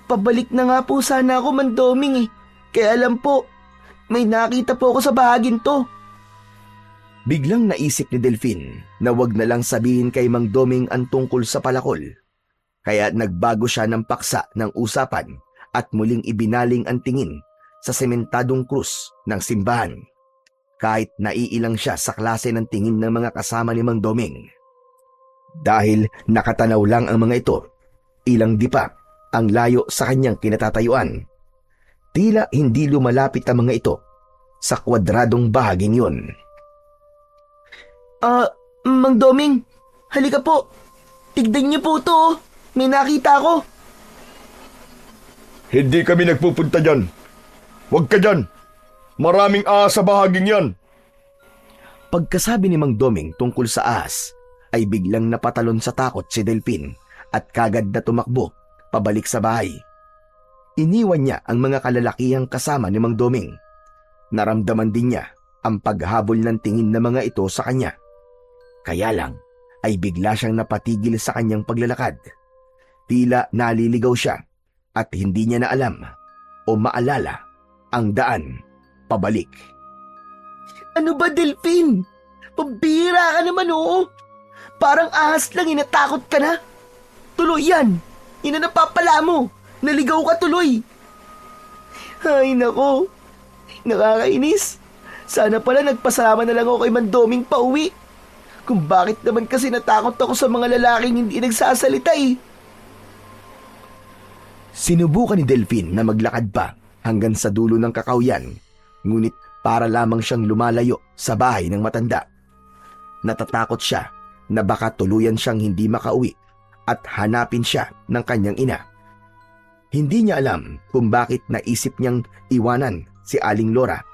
Pabalik na nga po sana ako, Mang Doming eh. Kaya alam po, may nakita po ako sa bahagin to. Biglang naisip ni Delphine na wag na lang sabihin kay Mang Doming ang tungkol sa palakol. Kaya nagbago siya ng paksa ng usapan at muling ibinaling ang tingin sa sementadong krus ng simbahan. Kahit naiilang siya sa klase ng tingin ng mga kasama ni Mang Doming. Dahil nakatanaw lang ang mga ito, ilang dipa ang layo sa kanyang kinatatayuan. Tila hindi lumalapit ang mga ito sa kwadradong bahaging yun. Mang Doming, halika po. Tignan niyo po to. May nakita ako. Hindi kami nagpupunta dyan. Huwag ka dyan. Maraming ahas sa bahaging yan. Pagkasabi ni Mang Doming tungkol sa ahas, ay biglang napatalon sa takot si Delphine at kagad na tumakbo pabalik sa bahay. Iniwan niya ang mga kalalakihang kasama ni Mang Doming. Naramdaman din niya ang paghabol ng tingin ng mga ito sa kanya. Kaya lang ay bigla siyang napatigil sa kanyang paglalakad. Tila naliligaw siya at hindi niya na alam o maalala ang daan pabalik. Ano ba, Delphine? Pambihira ka naman, oo. Parang ahas lang, inatakot ka na. Tuloy yan. Yan ang napapala mo. Naligaw ka tuloy. Ay, nako. Nakakainis. Sana pala nagpasama na lang ako kay Mang Doming pauwi. Kung bakit naman kasi natakot ako sa mga lalaking hindi nagsasalita eh. Sinubukan ni Delphine na maglakad pa hanggang sa dulo ng kakawyan, ngunit para lamang siyang lumalayo sa bahay ng matanda. Natatakot siya na baka tuluyan siyang hindi makauwi at hanapin siya ng kanyang ina. Hindi niya alam kung bakit naisip niyang iwanan si Aling Lora.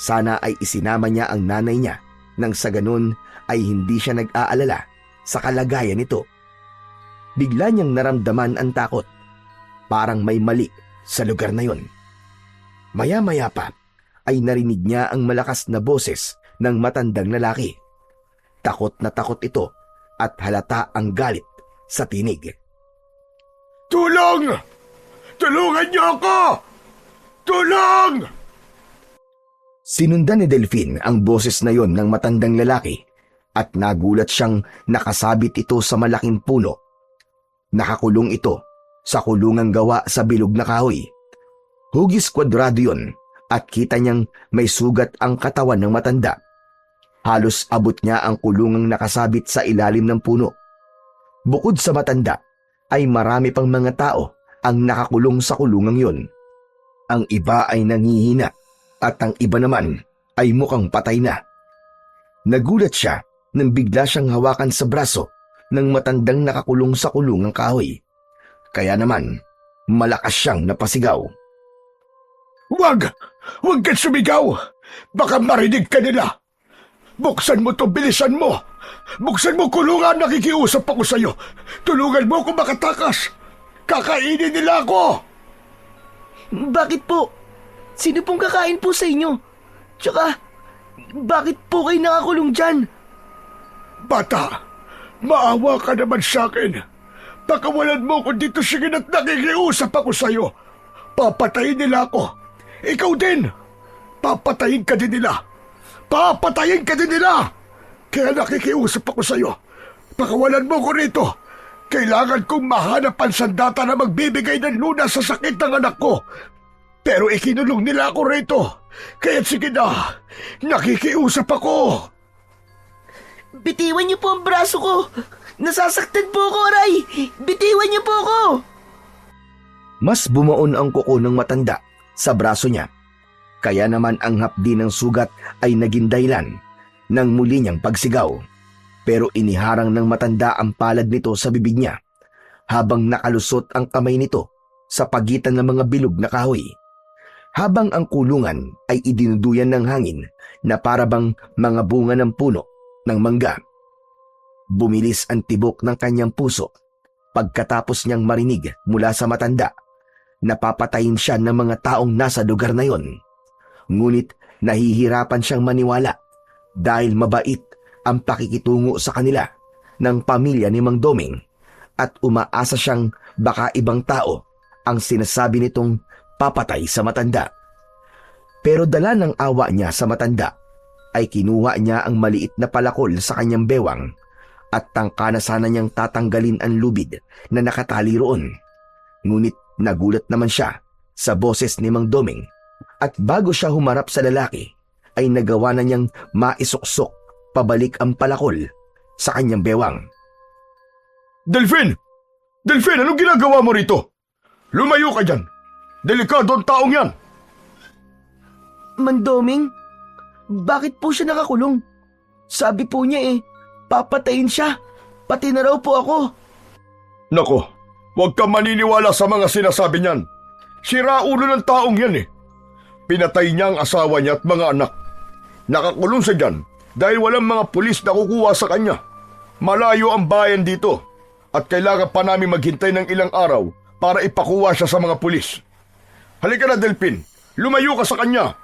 Sana ay isinama niya ang nanay niya nang sa ganun ay hindi siya nag-aalala sa kalagayan nito. Bigla niyang naramdaman ang takot. Parang may mali sa lugar na yon. Maya-maya pa ay narinig niya ang malakas na boses ng matandang lalaki. Takot na takot ito at halata ang galit sa tinig. Tulong! Tulungan niyo ako! Tulong! Sinundan ni Delphine ang boses na yon ng matandang lalaki at nagulat siyang nakasabit ito sa malaking puno. Nakakulong ito sa kulungang gawa sa bilog na kahoy. Hugis kwadrado yun at kita niyang may sugat ang katawan ng matanda. Halos abot niya ang kulungang nakasabit sa ilalim ng puno. Bukod sa matanda, ay marami pang mga tao ang nakakulong sa kulungang yon. Ang iba ay nangihina at ang iba naman ay mukhang patay na. Nagulat siya nang bigla siyang hawakan sa braso ng matandang nakakulong sa kulungang kahoy. Kaya naman, malakas siyang napasigaw. Huwag! Huwag kang sumigaw! Baka marinig ka nila! Buksan mo to, bilisan mo! Buksan mo kulungan, nakikiusap ako sa'yo! Tulungan mo kung makatakas! Kakainin nila ako! Bakit po? Sino pong kakain po sa inyo? Tsaka, bakit po kayo nakakulong dyan? Bata, maawa ka naman sa akin. Pakawalan mo ko dito, sige na't nakikiusap ako sa'yo. Papatayin nila ako. Ikaw din. Papatayin ka din nila. Papatayin ka din nila. Kaya nakikiusap ako sa'yo. Pakawalan mo ko rito. Kailangan kong mahanap ang sandata na magbibigay ng lunas sa sakit ng anak ko. Pero ikinulong nila ako rito. Kaya sige na, nakikiusap ako. Bitiwan niyo po ang braso ko! Nasasaktan po ako, Aray! Bitiwan niyo po ako! Mas bumuon ang kuko ng matanda sa braso niya. Kaya naman ang hapdi ng sugat ay naging dahilan ng muli niyang pagsigaw. Pero iniharang ng matanda ang palad nito sa bibig niya habang nakalusot ang kamay nito sa pagitan ng mga bilog na kahoy. Habang ang kulungan ay idinuduyan ng hangin na parabang mga bunga ng puno ng mangga. Bumilis ang tibok ng kanyang puso pagkatapos niyang marinig mula sa matanda na papatayin siya ng mga taong nasa lugar na yon. Ngunit nahihirapan siyang maniwala dahil mabait ang pakikitungo sa kanila ng pamilya ni Mang Doming at umaasa siyang baka ibang tao ang sinasabi nitong papatay sa matanda. Pero dala ng awa niya sa matanda ay kinuha niya ang maliit na palakol sa kanyang bewang at tangka na sana niyang tatanggalin ang lubid na nakatali roon. Ngunit nagulat naman siya sa boses ni Mang Doming at bago siya humarap sa lalaki ay nagawa na niyang maisuksok pabalik ang palakol sa kanyang bewang. Delfin! Delfin, anong ginagawa mo rito? Lumayo ka dyan! Delikado ang taong yan! Mandoming, bakit po siya nakakulong? Sabi po niya papatayin siya. Pati na raw po ako. Nako, huwag kang maniniwala sa mga sinasabi niyan. Siraulo ng taong yan Pinatay niya ang asawa niya at mga anak. Nakakulong siya dyan dahil walang mga pulis na kukuha sa kanya. Malayo ang bayan dito at kailangan pa namin maghintay ng ilang araw para ipakuha siya sa mga pulis. Halika na, Delphin. Lumayo ka sa kanya.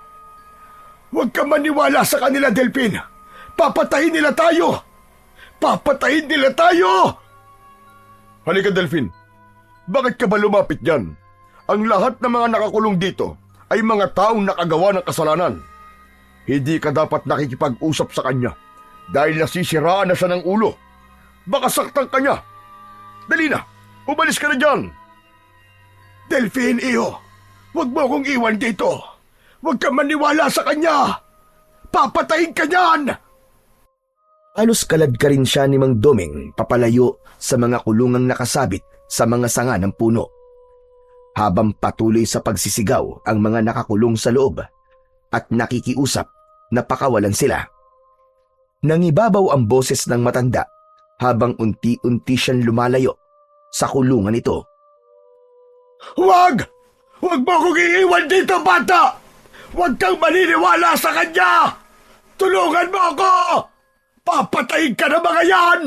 Huwag kang maniwala sa kanila, Delphin. Papatayin nila tayo. Papatayin nila tayo! Halika, Delphin. Bakit ka ba lumapit dyan? Ang lahat ng mga nakakulong dito ay mga taong nakagawa ng kasalanan. Hindi ka dapat nakikipag-usap sa kanya dahil nasisiraan na siya ng ulo. Baka saktan ka niya. Dali na, umalis ka na dyan. Delphin, iyo, huwag mo akong iwan dito. Huwag kang maniwala sa kanya. Papatayin ka niyan! Halos kalad ka rin siya ni Mang Doming papalayo sa mga kulungang nakasabit sa mga sanga ng puno. Habang patuloy sa pagsisigaw ang mga nakakulong sa loob at nakikiusap na pakawalan sila. Nangibabaw ang boses ng matanda habang unti-unti siyang lumalayo sa kulungan ito. Huwag! Huwag mo akong iiwan dito, bata! Huwag kang maniniwala sa kanya! Tulungan mo ako! Papatayin ka na mga yan!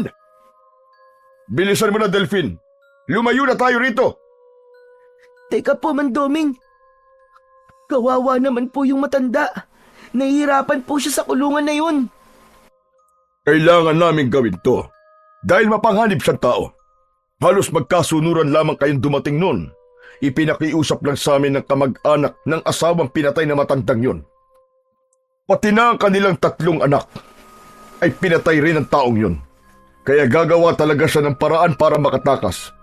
Bilisan mo na, Delphin. Lumayo na tayo rito. Teka po, Mandoming. Kawawa naman po yung matanda. Nahihirapan po siya sa kulungan na yun. Kailangan namin gawin to. Dahil mapanghanib siyang tao. Halos magkasunuran lamang kayong dumating nun. Ipinakiusap lang sa amin ng kamag-anak ng asawang pinatay na matandang yun. Pati na ang kanilang 3 anak ay pinatay rin ng taong yun. Kaya gagawa talaga siya ng paraan para makatakas.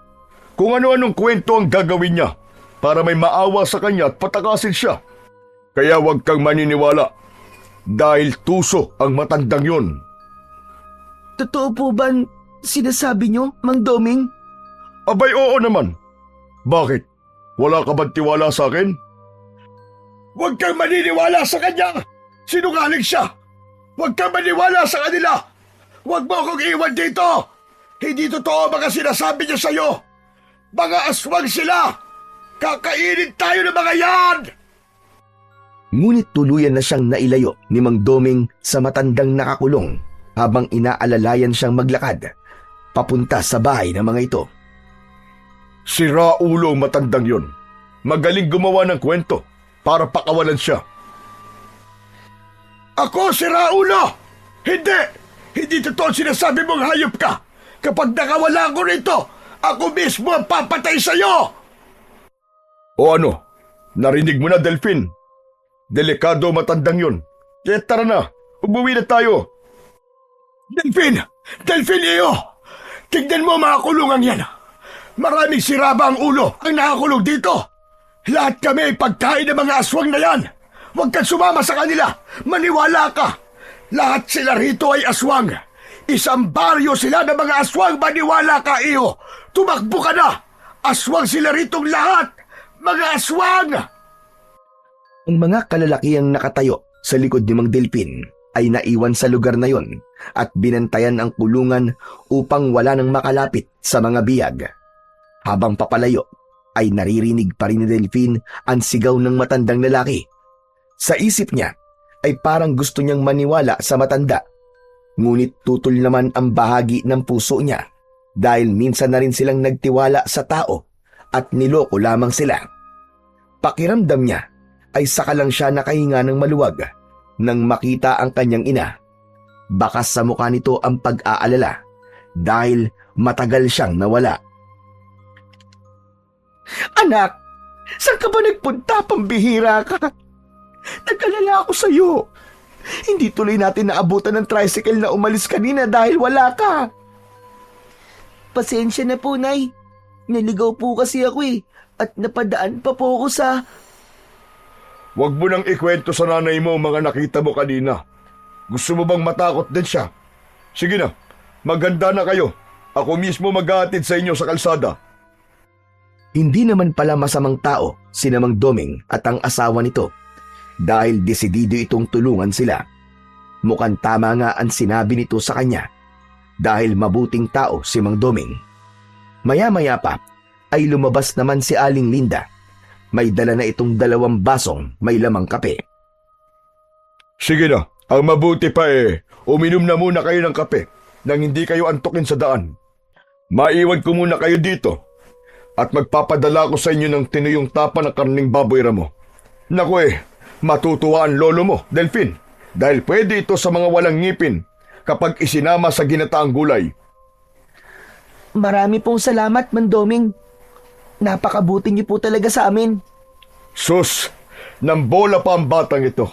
kung ano-anong kwento ang gagawin niya para may maawa sa kanya at patakasin siya. Kaya huwag kang maniniwala dahil tuso ang matandang yun. Totoo po ba sinasabi nyo, Mang Doming? Abay, oo naman. Bakit? Wala ka bang tiwala sa akin? Huwag kang maniniwala sa kanya! Sinungaling siya! Huwag kang maniwala sa kanila! Huwag mo akong iwan dito! Hindi totoo mga sinasabi niya sa'yo! Mga aswang sila! Kakainin tayo ng mga yan! Ngunit tuluyan na siyang nailayo ni Mang Doming sa matandang nakakulong habang inaalalayan siyang maglakad papunta sa bahay ng mga ito. Si Raulo ang matandang yun. Magaling gumawa ng kwento para pakawalan siya. Ako si Raulo! Hindi! Hindi totoo sinasabi mong hayop ka! Kapag nakawala ako rito, ako mismo ang papatay sa'yo! O ano? Narinig mo na, Delphine? Delikado matandang yun. Kaya tara na, umuwi na tayo. Delphine! Delphine, iyo! Tignan mo mga kulungan yan. Maraming siraba ang ulo ang nakakulong dito. Lahat kami ay pagkain ng mga aswang na yan. Huwag kang sumama sa kanila. Maniwala ka. Lahat sila rito ay aswang. Isang baryo sila ng mga aswang. Maniwala ka, iyo. Tumakbo ka na. Aswang sila ritong lahat. Mga aswang! Ang mga kalalakiang nakatayo sa likod ni Mang Delphine ay naiwan sa lugar na yon at binantayan ang kulungan upang wala nang makalapit sa mga biyag. Habang papalayo ay naririnig pa rin ni Delphine ang sigaw ng matandang lalaki. Sa isip niya ay parang gusto niyang maniwala sa matanda. Ngunit tutol naman ang bahagi ng puso niya dahil minsan na rin silang nagtiwala sa tao at niloko lamang sila. Pakiramdam niya ay saka lang siya nakahinga ng maluwag nang makita ang kanyang ina. Bakas sa mukha nito ang pag-aalala dahil matagal siyang nawala. Anak, saan ka ba nagpunta? Pambihira ka. Nagkalala ako sa'yo. Hindi tuloy natin naabutan ng tricycle na umalis kanina dahil wala ka. Pasensya na po, Nay. Naligaw po kasi ako at napadaan pa po ako sa... Huwag mo nang ikwento sa nanay mo mga nakita mo kanina. Gusto mo bang matakot din siya? Sige na, maganda na kayo. Ako mismo mag-aatid sa inyo sa kalsada. Hindi naman pala masamang tao si Mang Doming at ang asawa nito dahil desidido itong tulungan sila. Mukhang tama nga ang sinabi nito sa kanya dahil mabuting tao si Mang Doming. Maya-maya pa ay lumabas naman si Aling Linda. May dala na itong 2 basong may lamang kape. Sige na, ang mabuti pa uminom na muna kayo ng kape nang hindi kayo antukin sa daan. Maiwan ko muna kayo dito at magpapadala ko sa inyo ng tinuyong tapa ng karning baboy ramo. Naku matutuwa ang lolo mo, Delphine, dahil pwede ito sa mga walang ngipin kapag isinama sa ginataang gulay. Marami pong salamat, Mang Doming. Napakabuti niyo po talaga sa amin. Sus, nambola pa ang batang ito.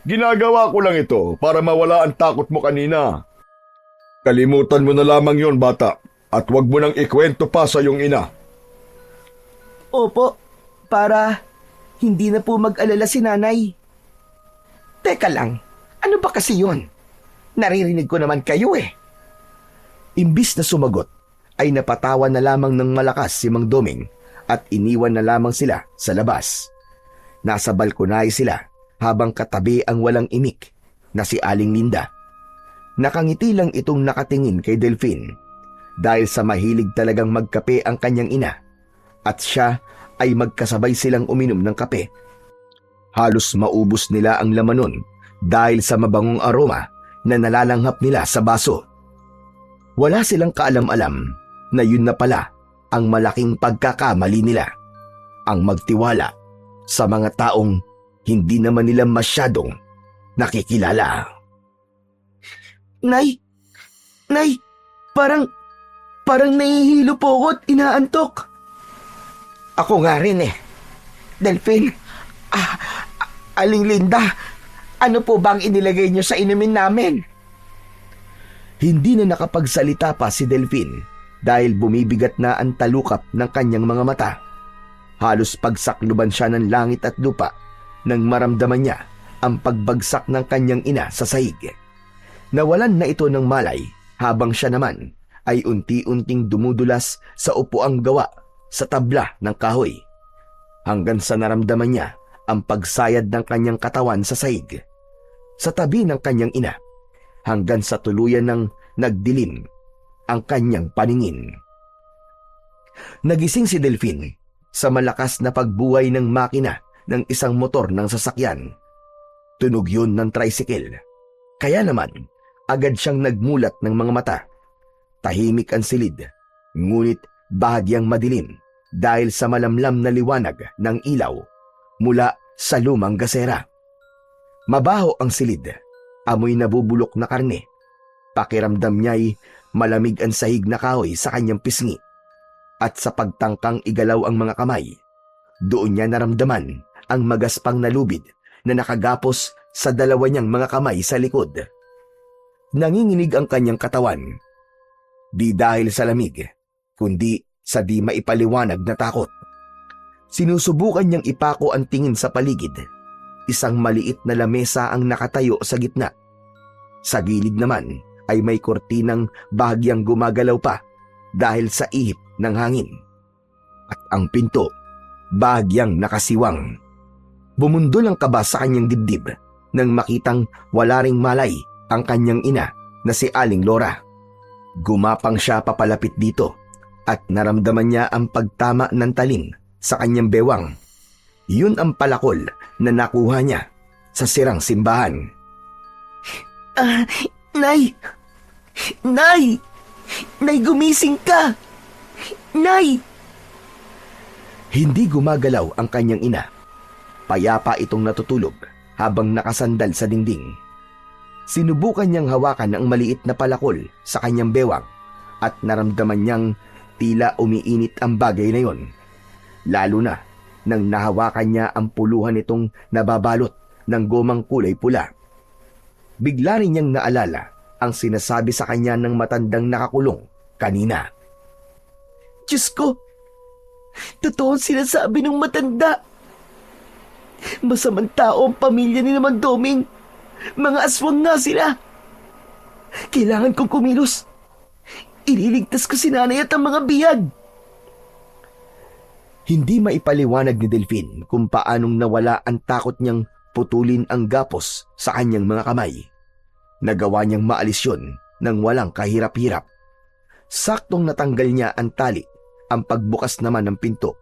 Ginagawa ko lang ito para mawala ang takot mo kanina. Kalimutan mo na lamang yon, bata, at huwag mo nang ikwento pa sa iyong ina. Opo, para hindi na po mag-alala si Nanay. Teka lang, ano ba kasi yun? Naririnig ko naman kayo Imbis na sumagot, ay napatawa na lamang ng malakas si Mang Doming at iniwan na lamang sila sa labas. Nasa balkonay sila habang katabi ang walang imik na si Aling Linda. Nakangiti lang itong nakatingin kay Delphine dahil sa mahilig talagang magkape ang kanyang ina at siya ay magkasabay silang uminom ng kape. Halos maubos nila ang laman nun dahil sa mabangong aroma na nalalanghap nila sa baso. Wala silang kaalam-alam na yun na pala ang malaking pagkakamali nila, ang magtiwala sa mga taong hindi naman nila masyadong nakikilala. Nay, parang nahihilo po ako at inaantok. Ako nga rin Delphine, Aling Linda, ano po bang inilagay niyo sa inumin namin? Hindi na nakapagsalita pa si Delphine dahil bumibigat na ang talukap ng kanyang mga mata. Halos pagsakluban siya ng langit at lupa nang maramdaman niya ang pagbagsak ng kanyang ina sa sahig. Nawalan na ito ng malay habang siya naman ay unti-unting dumudulas sa upuang gawa sa tabla ng kahoy, hanggang sa naramdaman niya ang pagsayad ng kanyang katawan sa sahig, sa tabi ng kanyang ina, hanggang sa tuluyan ng nagdilim ang kanyang paningin. Nagising si Delphine sa malakas na pagbuhay ng makina ng isang motor ng sasakyan. Tunog yun ng tricycle. Kaya naman, agad siyang nagmulat ng mga mata. Tahimik ang silid, ngunit bahagyang madilim dahil sa malamlam na liwanag ng ilaw mula sa lumang gasera. Mabaho ang silid, amoy nabubulok na karne. Pakiramdam niya'y malamig ang sahig na kahoy sa kanyang pisngi. At sa pagtangkang igalaw ang mga kamay, doon niya naramdaman ang magaspang na lubid na nakagapos sa dalawa niyang mga kamay sa likod. Nanginginig ang kanyang katawan, di dahil sa lamig, kundi sa di maipaliwanag na takot. Sinusubukan niyang ipako ang tingin sa paligid. Isang maliit na lamesa ang nakatayo sa gitna. Sa gilid naman ay may kortinang bahagyang gumagalaw pa dahil sa ihip ng hangin. At ang pinto, bahagyang nakasiwang. Bumundol ang kaba sa kanyang dibdib nang makitang wala ring malay ang kanyang ina na si Aling Lora. Gumapang siya papalapit dito at naramdaman niya ang pagtama ng talim sa kanyang bewang. Yun ang palakol na nakuha niya sa sirang simbahan. Nay! Nay! Nay, gumising ka! Nay! Hindi gumagalaw ang kanyang ina. Payapa itong natutulog habang nakasandal sa dingding. Sinubukan niyang hawakan ang maliit na palakol sa kanyang bewang at naramdaman niyang tila umiinit ang bagay na yon. Lalo na nang nahawakan niya ang puluhan nitong nababalot ng gomang kulay pula. Bigla rin niyang naalala ang sinasabi sa kanya ng matandang nakakulong kanina. Diyos ko! Totoo ang sinasabi ng matanda. Masamang tao ang pamilya ni naman Doming. Mga aswang nga sila. Kailangan kong kumilos. Ililigtas ko si nanay at ang mga biyag. Hindi maipaliwanag ni Delphine kung paanong nawala ang takot niyang putulin ang gapos sa kanyang mga kamay. Nagawa niyang maalis yun nang walang kahirap-hirap. Saktong natanggal niya ang tali, ang pagbukas naman ng pinto.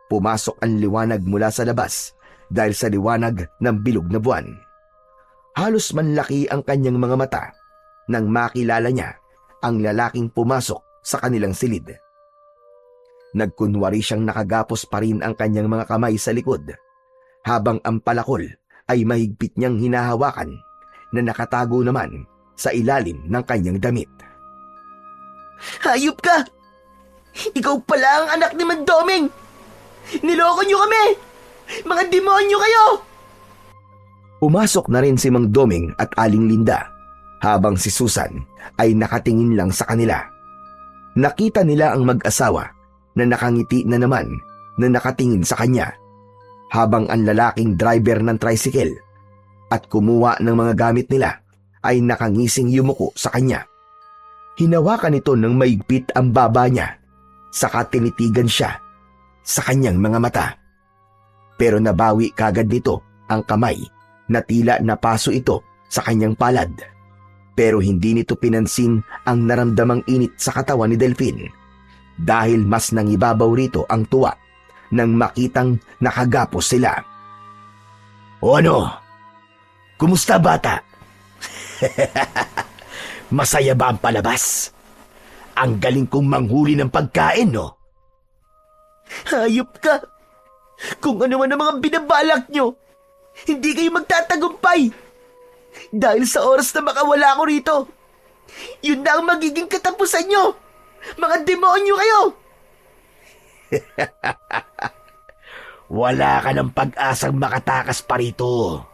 Pumasok ang liwanag mula sa labas dahil sa liwanag ng bilog na buwan. Halos manlaki ang kanyang mga mata nang makilala niya ang lalaking pumasok sa kanilang silid. Nagkunwari siyang nakagapos pa rin ang kanyang mga kamay sa likod, habang ang palakol ay mahigpit niyang hinahawakan na nakatago naman sa ilalim ng kanyang damit. Hayop ka! Ikaw pala ang anak ni Mandoming! Niloko niyo kami! Mga demonyo kayo! Pumasok na rin si Mang Doming at Aling Linda, habang si Susan ay nakatingin lang sa kanila. Nakita nila ang mag-asawa na nakangiti na naman na nakatingin sa kanya, habang ang lalaking driver ng tricycle at kumuha ng mga gamit nila ay nakangising yumuko sa kanya. Hinawakan nito ng maigpit ang baba niya, saka tinitigan siya sa kanyang mga mata. Pero nabawi kagad nito ang kamay na tila napaso ito sa kanyang palad. Pero hindi nito pinansin ang naramdamang init sa katawan ni Delphine, dahil mas nangibabaw rito ang tuwa nang makitang nakagapos sila. "O ano? Kumusta, bata?" "Masaya ba ang palabas? Ang galing kong manghuli ng pagkain, no?" Hayop ka! Kung ano man ang mga binabalak nyo, hindi kayo magtatagumpay. Dahil sa oras na makawala ko rito, yun na ang magiging katapusan nyo. Mga demonyo kayo! Wala ka ng pag-asang makatakas pa rito.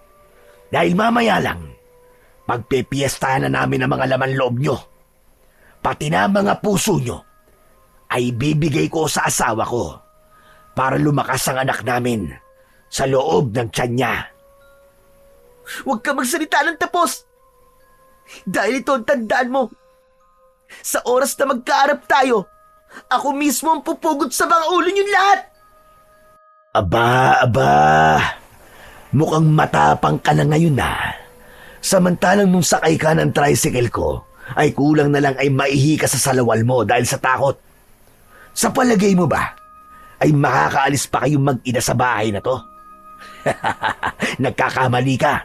Dahil mamaya lang, pagpipiestahan na namin ang mga laman loob nyo. Pati na ang mga puso nyo ay bibigay ko sa asawa ko para lumakas ang anak namin sa loob ng tiyan niya. Huwag ka magsalita ng tapos! Dahil ito ang tandaan mo. Sa oras na magkaarap tayo, ako mismo ang pupugod sa mga ulo niyong lahat! Aba, mukhang matapang ka na ngayon na. Samantalang nung sakay ka ng tricycle ko, ay kulang na lang ay maihi ka sa salawal mo dahil sa takot. Sa palagay mo ba, ay makakaalis pa kayong mag-ina sa bahay na to? Nagkakamali ka.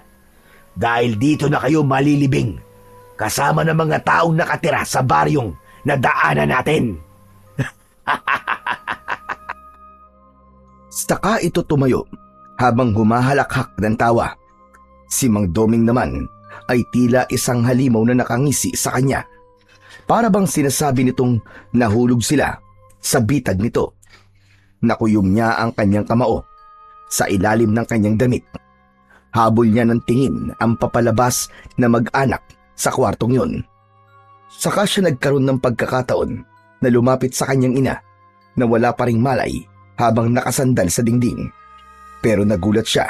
Dahil dito na kayo malilibing, kasama ng mga taong nakatira sa baryong na daanan natin. Saka ito tumayo habang humahalakhak ng tawa. Si Mang Doming naman ay tila isang halimaw na nakangisi sa kanya. Para bang sinasabi nitong nahulog sila sa bitag nito. Nakuyom niya ang kanyang kamao sa ilalim ng kanyang damit. Habol niya ng tingin ang papalabas na mag-anak sa kwartong yun. Saka siya nagkaroon ng pagkakataon na lumapit sa kanyang ina na wala pa ring malay habang nakasandal sa dingding. Pero nagulat siya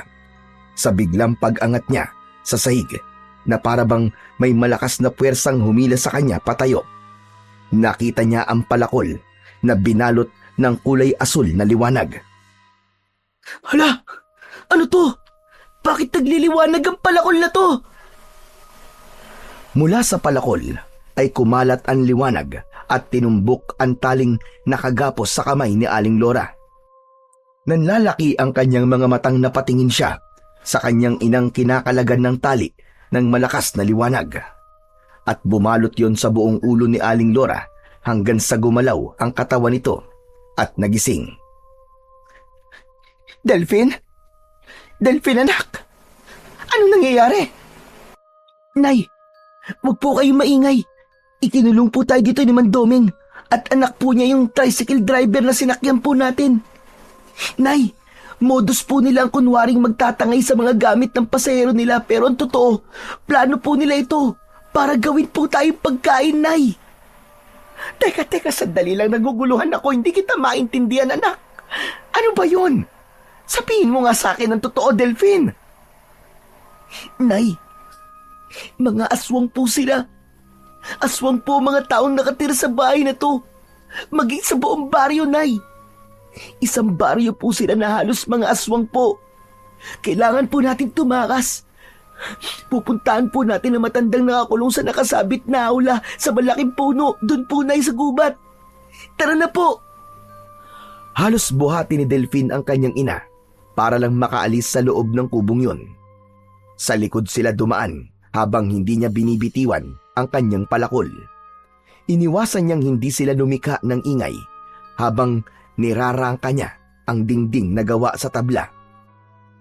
sa biglang pag-angat niya sa sahig na parabang may malakas na puwersang humila sa kanya patayo. Nakita niya ang palakol na binalot ng kulay asul na liwanag. Hala! Ano to? Bakit nagliliwanag ang palakol na to? Mula sa palakol ay kumalat ang liwanag at tinumbok ang taling nakagapos sa kamay ni Aling Lora. Nanlalaki ang kanyang mga matang napatingin siya sa kanyang inang kinakalagan ng tali ng malakas na liwanag. At bumalot yon sa buong ulo ni Aling Lora hanggang sa gumalaw ang katawan nito at nagising. Delphine? Delphine, anak! Anong nangyayari? Nay, wag po kayong maingay. Ikinulong po tayo dito ni Mandoming at anak po niya yung tricycle driver na sinakyan po natin. Nay, modus po nila ang kunwaring magtatangay sa mga gamit ng pasahero nila pero ang totoo, plano po nila ito para gawin po tayong pagkain, Nay. Teka, sandali lang, naguguluhan ako. Hindi kita maintindihan, anak. Ano ba yun? Sabihin mo nga sa akin ang totoo, Delphine. Nay, mga aswang po sila. Aswang po mga taong nakatira sa bahay na to. Maging sa buong baryo, Nay. Isang baryo po sila na halos mga aswang po. Kailangan po natin tumakas. Pupuntahan po natin ang matandang nakakulong sa nakasabit na aula sa malaking puno. Doon po, Nay, sa gubat. Tara na po. Halos buhati ni Delphine ang kanyang ina para lang makaalis sa loob ng kubong yun. Sa likod sila dumaan habang hindi niya binibitiwan ang kanyang palakol. Iniwasan niyang hindi sila lumika ng ingay habang nirarangka niya ang dingding na gawa sa tabla.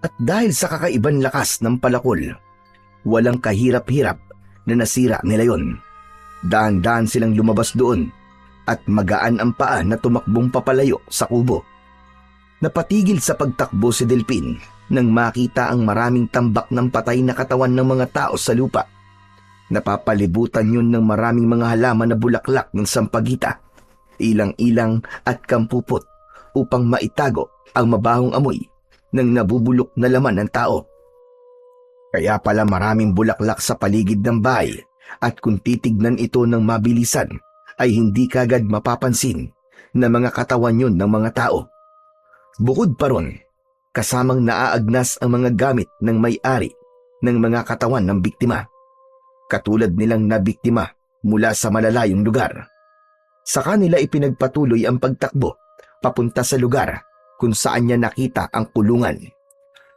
At dahil sa kakaibang lakas ng palakol, walang kahirap-hirap na nasira nila yon. Dahan-dahan silang lumabas doon at magaan ang paa na tumakbong papalayo sa kubo. Napatigil sa pagtakbo si Delphine nang makita ang maraming tambak ng patay na katawan ng mga tao sa lupa. Napapalibutan yun ng maraming mga halaman na bulaklak ng sampagita, ilang-ilang at kampupot upang maitago ang mabahong amoy ng nabubulok na laman ng tao. Kaya pala maraming bulaklak sa paligid ng bahay at kung titignan ito ng mabilisan ay hindi kagad mapapansin na mga katawan yun ng mga tao. Bukod pa ron, kasamang naaagnas ang mga gamit ng may-ari ng mga katawan ng biktima. Katulad nilang nabiktima mula sa malalayong lugar. Sa kanila ipinagpatuloy ang pagtakbo papunta sa lugar kung saan niya nakita ang kulungan.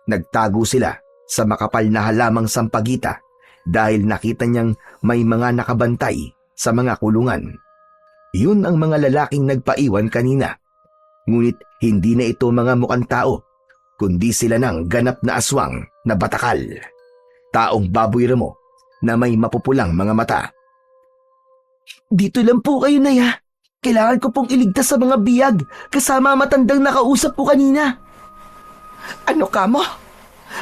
Nagtago sila sa makapal na halamang sampagita dahil nakita niyang may mga nakabantay sa mga kulungan. Yun ang mga lalaking nagpaiwan kanina. Ngunit hindi na ito mga mukhang tao, kundi sila ng ganap na aswang na batakal. Taong baboy ramo na may mapupulang mga mata. Dito lang po kayo, Nay, ha? Kailangan ko pong iligtas sa mga biyag kasama ang matandang nakausap po kanina. Ano ka mo?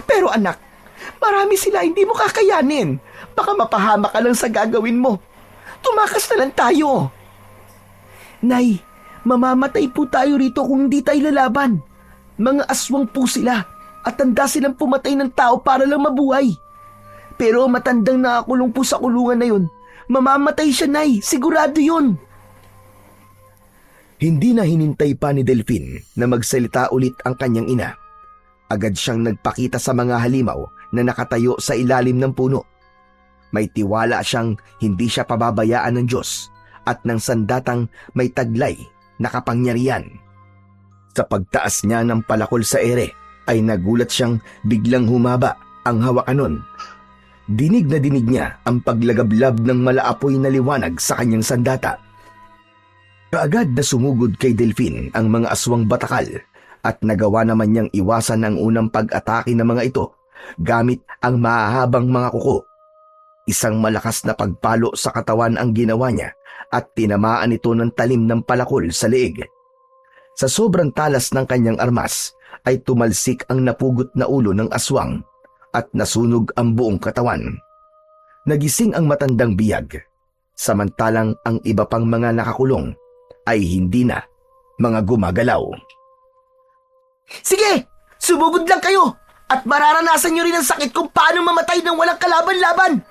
Pero anak, marami sila, hindi mo kakayanin. Baka mapahama ka lang sa gagawin mo. Tumakas na lang tayo. Nay, Mamamatay po tayo rito kung hindi tayo lalaban. Mga aswang po sila at handa silang pumatay ng tao para lang mabuhay. Pero matandang nakakulong po sa kulungan na yun, mamamatay siya, Nay. Sigurado yun. Hindi na hinintay pa ni Delphine na magsalita ulit ang kanyang ina. Agad siyang nagpakita sa mga halimaw na nakatayo sa ilalim ng puno. May tiwala siyang hindi siya pababayaan ng Diyos at ng sandatang may taglay na kapangyarihan. Sa pagtaas niya ng palakol sa ere ay nagulat siyang biglang humaba ang hawakan nun. Dinig na dinig niya ang paglagablab ng malaapoy na liwanag sa kanyang sandata. Kaagad na sumugod kay Delphine ang mga aswang batakal at nagawa naman niyang iwasan ang unang pag-atake ng mga ito gamit ang mahahabang mga kuko. Isang malakas na pagpalo sa katawan ang ginawa niya at tinamaan ito ng talim ng palakol sa leeg. Sa sobrang talas ng kanyang armas ay tumalsik ang napugot na ulo ng aswang at nasunog ang buong katawan. Nagising ang matandang biyag, samantalang ang iba pang mga nakakulong ay hindi na mga gumagalaw. Sige, sumugod lang kayo at mararanasan nyo rin ang sakit kung paano mamatay ng walang kalaban-laban.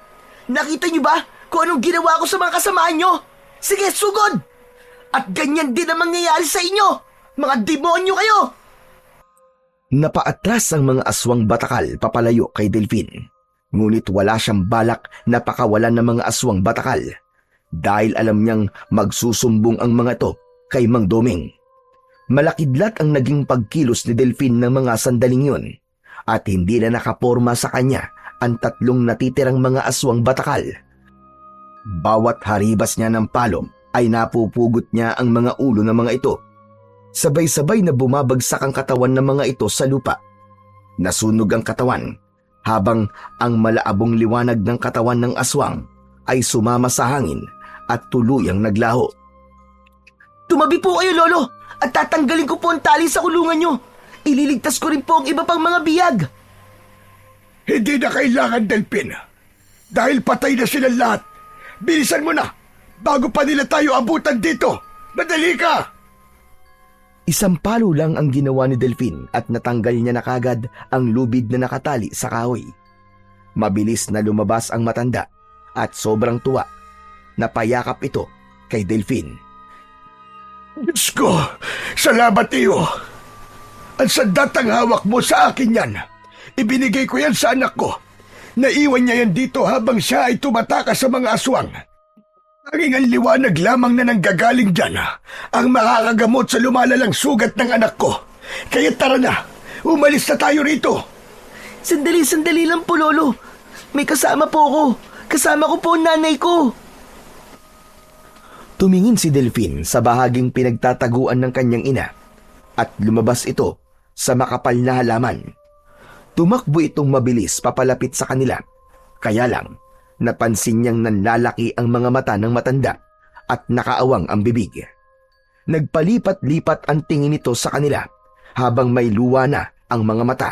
Nakita nyo ba kung anong ginawa ko sa mga kasamaan nyo? Sige, sugod! At ganyan din ang mangyayari sa inyo, mga demonyo kayo! Napaatras ang mga aswang batakal papalayo kay Delphine. Ngunit wala siyang balak na pakawalan ng mga aswang batakal dahil alam niyang magsusumbong ang mga to kay Mang Doming. Malakidlat ang naging pagkilos ni Delphine ng mga sandaling yun at hindi na nakaporma sa kanya ang tatlong natitirang mga aswang batakal. Bawat haribas niya ng palom ay napupugot niya ang mga ulo ng mga ito. Sabay-sabay na bumabagsak ang katawan ng mga ito sa lupa. Nasunog ang katawan habang ang malaabong liwanag ng katawan ng aswang ay sumama sa hangin at tuluyang naglaho. Tumabi po kayo, Lolo, at tatanggalin ko po ang tali sa kulungan nyo. Ililigtas ko rin po ang iba pang mga biyag. Hindi na kailangan, Delphine. Dahil patay na silang lahat. Bilisan mo na, bago pa nila tayo abutan dito. Madali ka! Isang palo lang ang ginawa ni Delphine at natanggal niya na kagad ang lubid na nakatali sa kahoy. Mabilis na lumabas ang matanda at sobrang tuwa. Napayakap ito kay Delphine. Diyos ko, salamat iyo. Ang sandatang hawak mo sa akin yan. Ibinigay ko yan sa anak ko. Naiwan niya yan dito habang siya ay tumatakas sa mga aswang. Tanging ang liwanag lamang na nanggagaling dyan ang makakagamot sa lumalalang sugat ng anak ko. Kaya tara na, umalis na tayo rito. Sandali lang po, Lolo. May kasama po ako. Kasama ko po ang nanay ko. Tumingin si Delphine sa bahaging pinagtataguan ng kanyang ina at lumabas ito sa makapal na halaman. Tumakbo itong mabilis papalapit sa kanila. Kaya lang, napansin niyang nanlalaki ang mga mata ng matanda at nakaawang ang bibig. Nagpalipat-lipat ang tingin nito sa kanila habang may luwa na ang mga mata.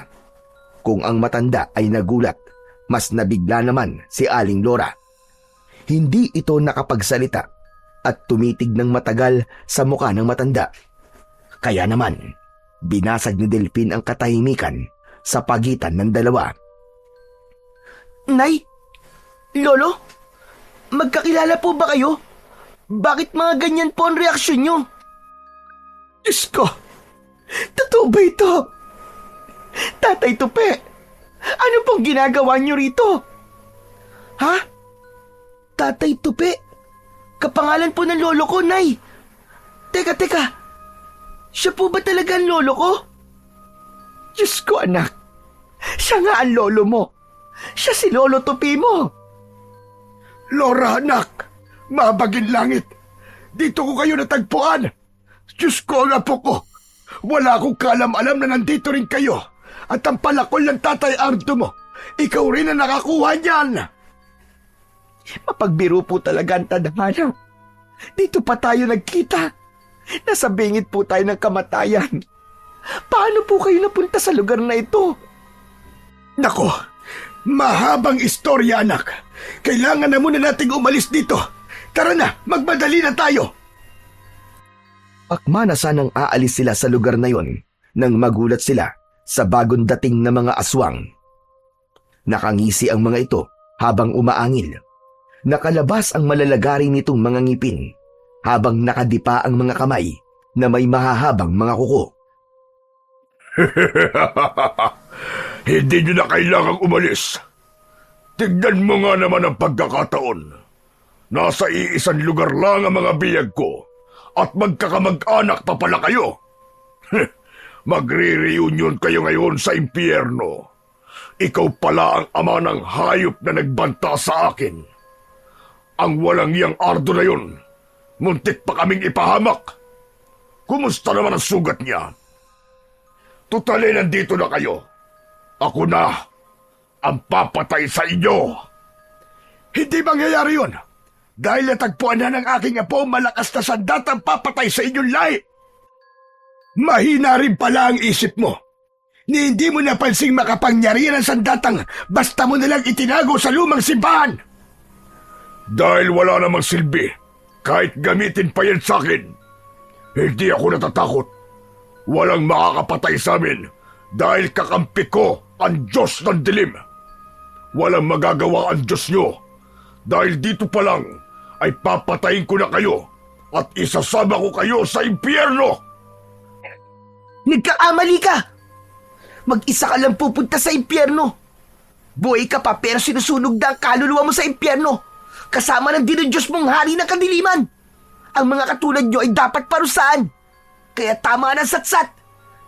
Kung ang matanda ay nagulat, mas nabigla naman si Aling Lora. Hindi ito nakapagsalita at tumitig ng matagal sa mukha ng matanda. Kaya naman, binasag ni Delphine ang katahimikan sa pagitan ng dalawa. Nay? Lolo? Magkakilala po ba kayo? Bakit mga ganyan po ang reaksyon nyo? Diyos ko, totoo ba ito? Tatay Tupe, ano pong ginagawa nyo rito? Ha? Tatay Tupe? Kapangalan po ng lolo ko, Nay. Teka. Siya po ba talaga ang lolo ko? Diyos ko, anak. Siya nga ang lolo mo. Siya si Lolo Tupi mo. Lora, anak, mabagin langit. Dito ko kayo natagpuan. Diyos ko, ang apo ko. Wala akong kalam-alam na nandito rin kayo. At ang palakol ng Tatay Ardo mo, ikaw rin ang nakakuha niyan. Mapagbiro po talaga ang tadhana. Dito pa tayo nagkita. Nasa bingit po tayo ng kamatayan. Paano po kayo napunta sa lugar na ito? Nako, mahabang istorya, anak. Kailangan na muna nating umalis dito. Tara na, magmadali na tayo. Akma na sanang aalis sila sa lugar na yon nang magulat sila sa bagong dating na mga aswang. Nakangisi ang mga ito habang umaangil. Nakalabas ang malalagari nitong mga ngipin habang nakadipa ang mga kamay na may mahahabang mga kuko. Hindi nyo na kailangang umalis. Tignan mo nga naman ang pagkakataon. Nasa iisang lugar lang ang mga biyag ko at magkakamag-anak pa pala kayo. Magre-reunion kayo ngayon sa impyerno. Ikaw pala ang ama ng hayop na nagbanta sa akin. Ang walang iyang ardo na yun, muntik pa kaming ipahamak. Kumusta naman ang sugat niya? Tutali, nandito na kayo. Ako na ang papatay sa inyo. Hindi mangyayari yun. Dahil natagpuan na ng aking apo malakas na sandatang papatay sa inyong lahi. Mahina rin pala ang isip mo. Ni hindi mo napansing makapangyarihan ang sandatang basta mo nalang itinago sa lumang simbahan. Dahil wala namang silbi, kahit gamitin pa yan sa akin, hindi ako natatakot. Walang makakapatay sa amin dahil kakampi ko ang Diyos ng dilim. Walang magagawa ang Diyos nyo dahil dito pa lang ay papatayin ko na kayo at isasama ko kayo sa impyerno. Nagkakamali ka! Mag-isa ka lang pupunta sa impyerno. Buhay ka pa pero sinusunog na ang kaluluwa mo sa impyerno. Kasama ng dinudiyos mong hari ng kadiliman. Ang mga katulad nyo ay dapat parusahan. Kaya tama na satsat.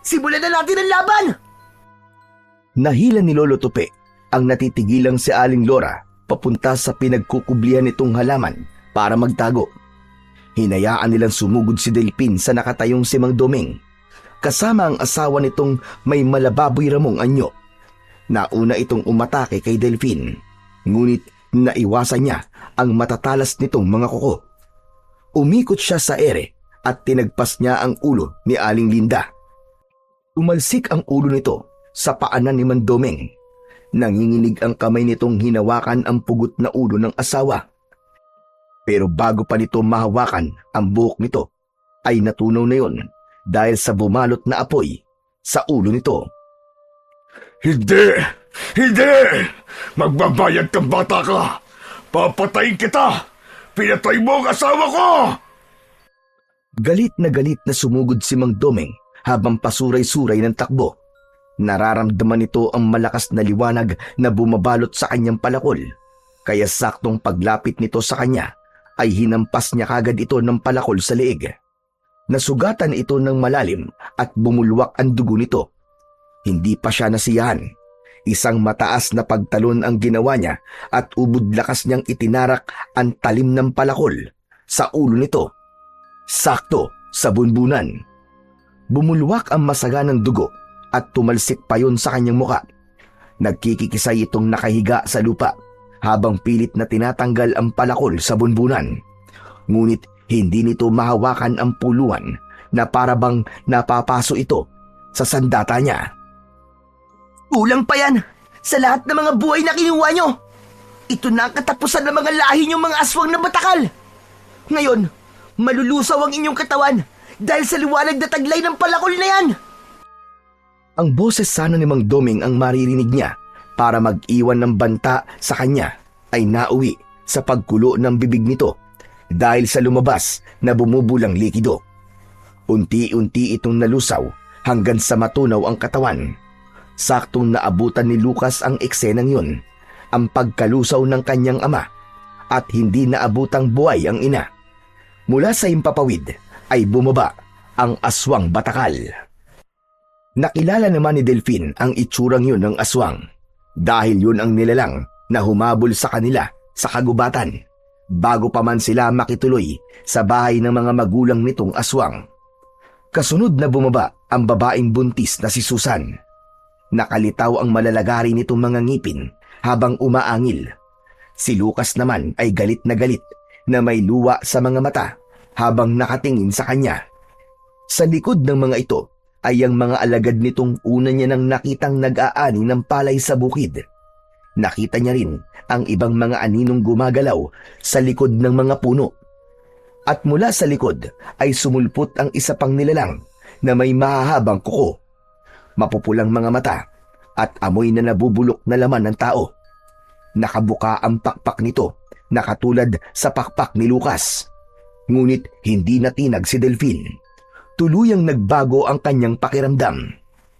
Simulan na natin ang laban! Nahila ni Lolo Tupi ang natitigilang si Aling Lora papunta sa pinagkukublihan nitong halaman para magtago. Hinayaan nilang sumugod si Delpin sa nakatayong si Mang Doming, kasama ang asawa nitong may malababoy ramong anyo. Nauna itong umatake kay Delphin, ngunit naiwasan niya ang matatalas nitong mga kuko. Umikot siya sa ere at tinagpas niya ang ulo ni Aling Linda. Umalsik ang ulo nito sa paanan ni Mang Doming. Nanginginig ang kamay nitong hinawakan ang pugot na ulo ng asawa. Pero bago pa nito mahawakan ang buhok nito, ay natunaw na yon dahil sa bumalot na apoy sa ulo nito. Hindi! Hindi! Magbabayad kang bata ka! Papatayin kita! Pinatay mo ang asawa ko! Galit na sumugod si Mang Doming habang pasuray-suray ng takbo. Nararamdaman nito ang malakas na liwanag na bumabalot sa kanyang palakol, kaya saktong paglapit nito sa kanya ay hinampas niya kagad ito ng palakol sa leeg. Nasugatan ito ng malalim at bumulwak ang dugo nito. Hindi pa siya nasiyahan. Isang mataas na pagtalon ang ginawa niya at ubod lakas niyang itinarak ang talim ng palakol sa ulo nito. Sakto sa bunbunan. Bumulwak ang masaganang dugo at tumalsik pa yun sa kanyang muka. Nagkikikisay itong nakahiga sa lupa habang pilit na tinatanggal ang palakol sa bunbunan. Ngunit hindi nito mahawakan ang puluhan na parabang napapaso ito sa sandata niya. Kulang pa yan sa lahat ng mga buhay na kinuha nyo. Ito na ang katapusan ng mga lahi nyong mga aswang na batakal. Ngayon, malulusaw ang inyong katawan dahil sa liwanag na taglay ng palakol na yan. Ang boses sana ni Mang Doming ang maririnig niya para mag-iwan ng banta sa kanya ay nauwi sa pagkulo ng bibig nito dahil sa lumabas na bumubulang likido. Unti-unti itong nalusaw hanggang sa matunaw ang katawan. Saktong naabutan ni Lucas ang eksenang yun, ang pagkalusaw ng kanyang ama, at hindi naabutang buhay ang ina. Mula sa himpapawid ay bumaba ang aswang batakal. Nakilala naman ni Delphin ang itsurang yun ng aswang dahil yun ang nilalang na humabol sa kanila sa kagubatan bago pa man sila makituloy sa bahay ng mga magulang nitong aswang. Kasunod na bumaba ang babaeng buntis na si Susan. Nakalitaw ang malalagari nitong mga ngipin habang umaangil. Si Lucas naman ay galit na may luwa sa mga mata habang nakatingin sa kanya. Sa likod ng mga ito ay ang mga alagad nitong una niya nang nakitang nag-aani ng palay sa bukid. Nakita niya rin ang ibang mga aninong gumagalaw sa likod ng mga puno. At mula sa likod ay sumulpot ang isa pang nilalang na may mahahabang kuko, mapupulang mga mata at amoy na nabubulok na laman ng tao. Nakabuka ang pakpak nito na katulad sa pakpak ni Lucas. Ngunit hindi natinag si Delphine. Tuluyang nagbago ang kanyang pakiramdam.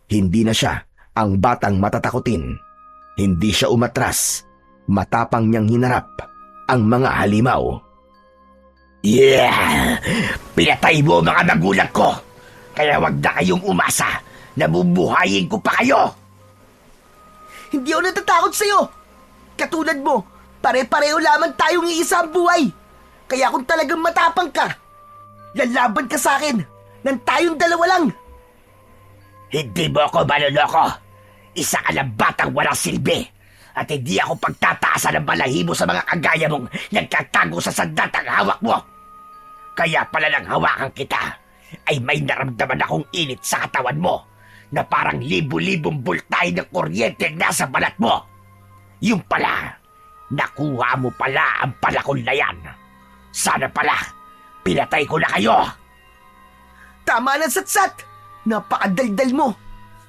Hindi na siya ang batang matatakutin. Hindi siya umatras. Matapang niyang hinarap ang mga halimaw. Yeah! Pinatay mo mga magulang ko! Kaya wag na kayong umasa! Nabubuhayin ko pa kayo! Hindi ako natatakot sa'yo. Katulad mo, pare-pareho lamang tayong iisa ang buhay. Kaya kung talagang matapang ka, lalaban ka sa akin nang tayong dalawa lang. Hindi mo ako maloloko! Isa ka lang batang walang silbi! At hindi ako pagtataasan ng balahibo sa mga kagaya mong nagtatago sa sandatang hawak mo! Kaya pala nang hawakan kita ay may naramdaman akong init sa katawan mo na parang libu-libong bultay ng kuryente nasa balat mo. Yung pala, nakuha mo pala ang palakol na yan. Sana pala, pinatay ko na kayo. Tama na, Satsat. Napakadaldal mo.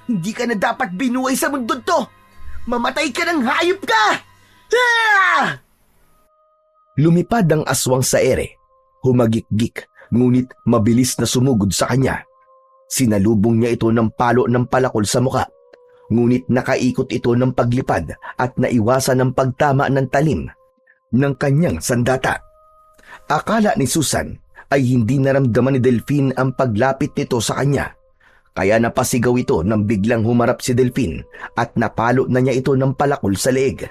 Hindi ka na dapat binuhay sa mundo to. Mamatay ka ng hayop ka! Ah! Lumipad ang aswang sa ere. Humagikgik, ngunit mabilis na sumugod sa kanya. Sinalubong niya ito ng palo ng palakol sa muka. Ngunit nakaikot ito ng paglipad at naiwasan ng pagtama ng talim ng kanyang sandata. Akala ni Susan ay hindi naramdaman ni Delphine ang paglapit nito sa kanya. Kaya napasigaw ito nang biglang humarap si Delphine at napalo na niya ito ng palakol sa leeg.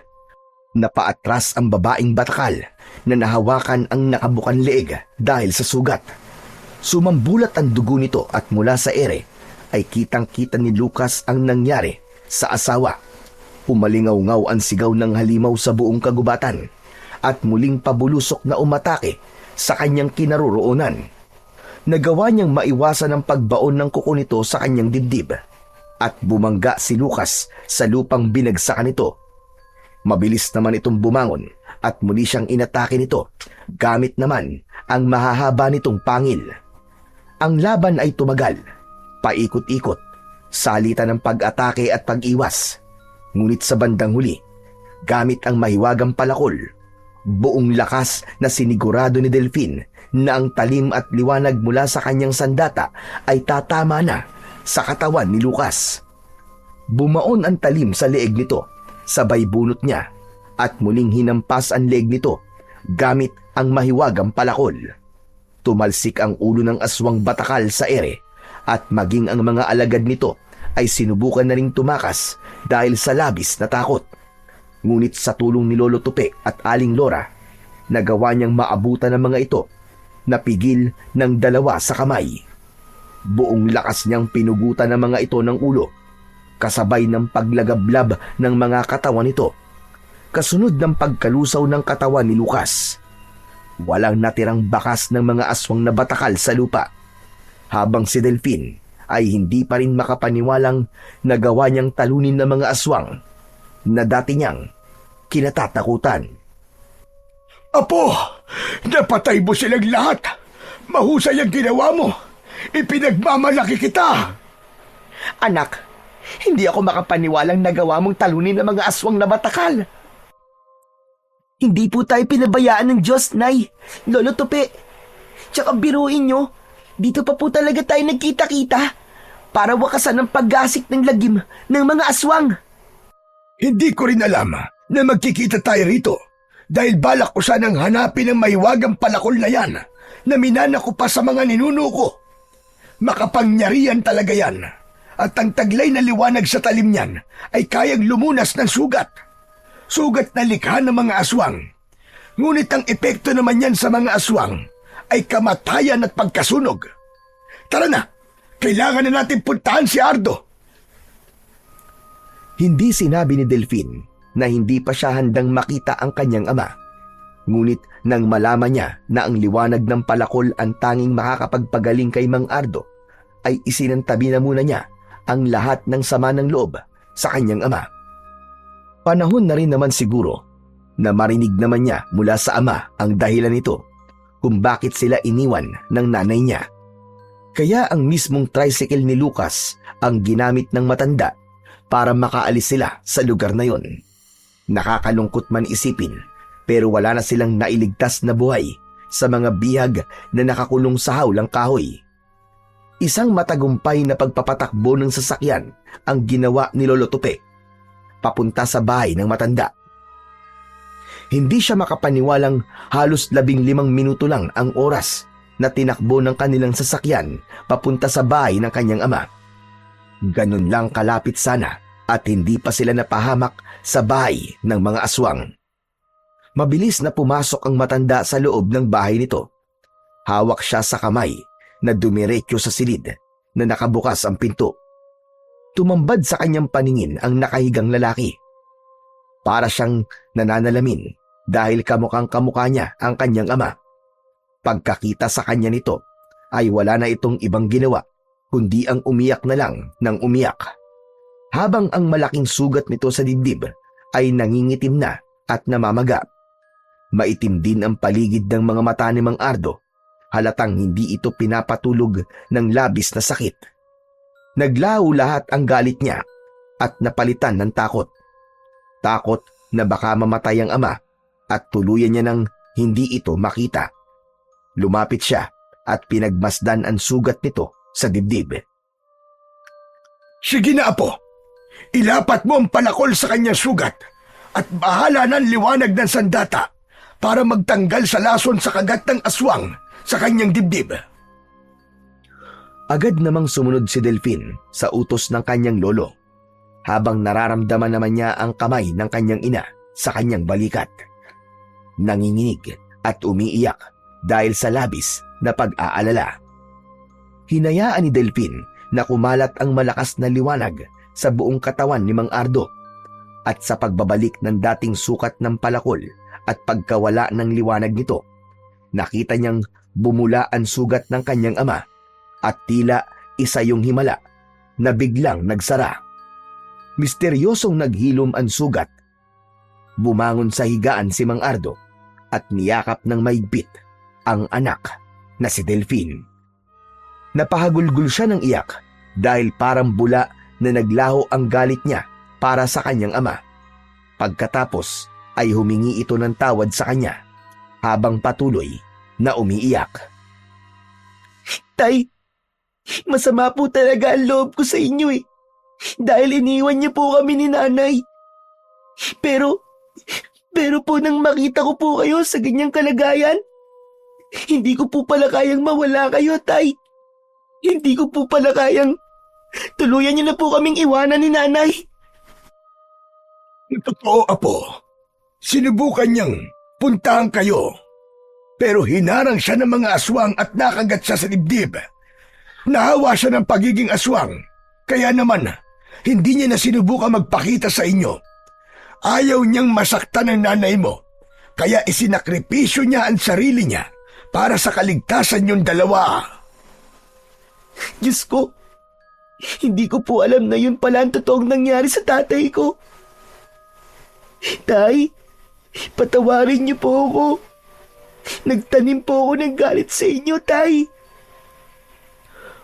Napaatras ang babaeng batakal na nahawakan ang nakabukan leeg dahil sa sugat. Sumambulat ang dugo nito at mula sa ere ay kitang-kita ni Lucas ang nangyari sa asawa. Pumalingaw-ngaw ang sigaw ng halimaw sa buong kagubatan at muling pabulusok na umatake sa kanyang kinaroroonan. Nagawa niyang maiwasan ang pagbaon ng kuko nito sa kanyang dibdib at bumangga si Lucas sa lupang binagsakan nito. Mabilis naman itong bumangon at muli siyang inatake nito gamit naman ang mahahaba nitong pangil. Ang laban ay tumagal, paikot-ikot, salitan ng pag-atake at pag-iwas. Ngunit sa bandang huli, gamit ang mahiwagang palakol, buong lakas na sinigurado ni Delphine na ang talim at liwanag mula sa kanyang sandata ay tatama na sa katawan ni Lucas. Bumaon ang talim sa leeg nito, sabay bunot niya at muling hinampas ang leeg nito gamit ang mahiwagang palakol. Tumalsik ang ulo ng aswang batakal sa ere at maging ang mga alagad nito ay sinubukan na ring tumakas dahil sa labis na takot. Ngunit sa tulong ni Lolo Tupe at Aling Lora, nagawa niyang maabutan ng mga ito na pigil ng dalawa sa kamay. Buong lakas niyang pinugutan ng mga ito ng ulo, kasabay ng paglagablab ng mga katawan nito, kasunod ng pagkalusaw ng katawan ni Lucas. Walang natirang bakas ng mga aswang na batakal sa lupa, habang si Delphine ay hindi pa rin makapaniwalang nagawa niyang talunin ng mga aswang na dati niyang kinatatakutan. Apo, napatay mo silang lahat. Mahusay ang ginawa mo. Ipinagmamalaki kita. Anak, hindi ako makapaniwalang nagawa mong talunin ng mga aswang na batakal. Hindi po tayo pinabayaan ng Diyos, Nay. Lolo Tupe. Tsaka biruin nyo, dito pa po talaga tayo nagkita-kita para wakasan ang paggasik ng lagim ng mga aswang. Hindi ko rin alam na magkikita tayo rito dahil balak ko sanang hanapin ang mahiwagang palakol na yan na minana ko pa sa mga ninuno ko. Makapangyarihan talaga yan at ang taglay na liwanag sa talim niyan ay kayang lumunas ng sugat. Sugat na likha ng mga aswang. Ngunit ang epekto naman yan sa mga aswang ay kamatayan at pagkasunog. Tara na, kailangan na natin puntahan si Ardo. Hindi sinabi ni Delphine na hindi pa siya handang makita ang kanyang ama. Ngunit nang malaman niya na ang liwanag ng palakol ang tanging makakapagpagaling kay Mang Ardo, ay isinantabi na muna niya ang lahat ng sama ng loob sa kanyang ama. Panahon na rin naman siguro na marinig naman niya mula sa ama ang dahilan nito kung bakit sila iniwan ng nanay niya. Kaya ang mismong tricycle ni Lucas ang ginamit ng matanda para makaalis sila sa lugar na yon. Nakakalungkot man isipin, pero wala na silang nailigtas na buhay sa mga bihag na nakakulong sa hawlang kahoy. Isang matagumpay na pagpapatakbo ng sasakyan ang ginawa ni Lolo Tupe papunta sa bahay ng matanda. Hindi siya makapaniwalang halos 15 minuto lang ang oras na tinakbo ng kanilang sasakyan papunta sa bahay ng kanyang ama. Ganun lang kalapit sana at hindi pa sila napahamak sa bahay ng mga aswang. Mabilis na pumasok ang matanda sa loob ng bahay nito. Hawak siya sa kamay na dumiretso sa silid na nakabukas ang pinto. Tumambad sa kanyang paningin ang nakahigang lalaki. Para siyang nananalamin dahil kamukhang kamukha niya ang kanyang ama. Pagkakita sa kanya nito ay wala na itong ibang ginawa kundi ang umiyak na lang ng umiyak. Habang ang malaking sugat nito sa dibdib ay nangingitim na at namamaga. Maitim din ang paligid ng mga mata ni Mang Ardo, halatang hindi ito pinapatulog ng labis na sakit. Naglaho lahat ang galit niya at napalitan ng takot. Takot na baka mamatay ang ama at tuluyan niya nang hindi ito makita. Lumapit siya at pinagmasdan ang sugat nito sa dibdib. Sige na, Apo. Ilapat mo ang palakol sa kanyang sugat at bahala ng liwanag ng sandata para magtanggal sa lason sa kagat ng aswang sa kanyang dibdib. Agad namang sumunod si Delphine sa utos ng kanyang lolo, habang nararamdaman naman niya ang kamay ng kanyang ina sa kanyang balikat. Nanginginig at umiiyak dahil sa labis na pag-aalala. Hinayaan ni Delphine na kumalat ang malakas na liwanag sa buong katawan ni Mang Ardo, at sa pagbabalik ng dating sukat ng palakol at pagkawala ng liwanag nito, nakita niyang bumula ang sugat ng kanyang ama at tila isa yung himala na biglang nagsara. Misteryosong naghilom ang sugat. Bumangon sa higaan si Mang Ardo at niyakap ng maigpit ang anak na si Delphine. Napahagulgul siya ng iyak dahil parang bula na naglaho ang galit niya para sa kanyang ama. Pagkatapos ay humingi ito ng tawad sa kanya habang patuloy na umiiyak. Tay, masama po talaga ang loob ko sa inyo eh. Dahil iniwan niyo po kami ni nanay. Pero po nang makita ko po kayo sa ganyang kalagayan, hindi ko po pala kayang mawala kayo, Tay. Hindi ko po pala kayang tuluyan niyo na po kaming iwanan ni nanay. Totoo, Apo. Sinubukan niyang puntahan kayo. Pero hinarang siya ng mga aswang at nakagat siya sa dibdib. Nahawa siya ng pagiging aswang. Kaya naman, hindi niya na sinubukan magpakita sa inyo. Ayaw niyang masaktan ng nanay mo. Kaya isinakripisyo niya ang sarili niya para sa kaligtasan niyong dalawa. Diyos ko, hindi ko po alam na yun pala ang totoong nangyari sa tatay ko. Tay, patawarin niyo po ako. Nagtanim po ako ng galit sa inyo, Tay.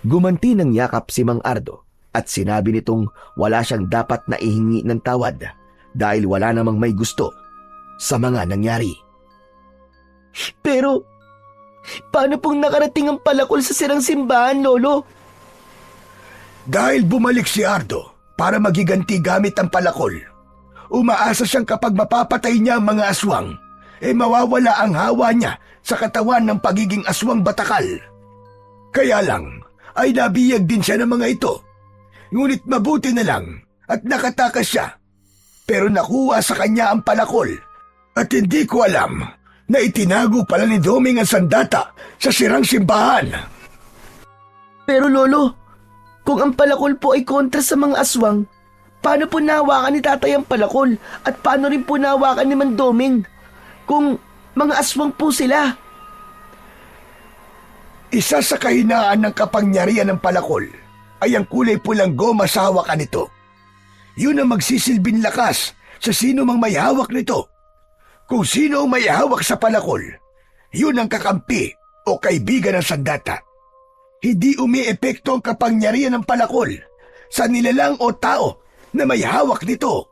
Gumanti ng yakap si Mang Ardo at sinabi nitong wala siyang dapat na ihingi ng tawad dahil wala namang may gusto sa mga nangyari. Pero, paano pong nakarating ang palakol sa sirang simbahan, Lolo? Dahil bumalik si Ardo para magiganti gamit ang palakol, umaasa siyang kapag mapapatay niya ang mga aswang, mawawala ang hawa niya sa katawan ng pagiging aswang batakal. Kaya lang, ay nabiyag din siya ng mga ito. Ngunit mabuti na lang at nakatakas siya. Pero nakuha sa kanya ang palakol at hindi ko alam na itinago pala ni Doming ang sandata sa sirang simbahan. Pero Lolo, kung ang palakol po ay kontra sa mga aswang, paano po nahawakan ni tatay ang palakol at paano rin po nahawakan ni Mang Doming kung mga aswang po sila? Isa sa kahinaan ng kapangyarihan ng palakol ay ang kulay pulang goma sa hawakan nito. Yun ang magsisilbing lakas sa sino mang may hawak nito. Kung sino ang may hawak sa palakol, Yun ang kakampi o kaibigan ng sandata. Hindi umiepekto ang kapangyarihan ng palakol sa nilalang o tao na may hawak nito.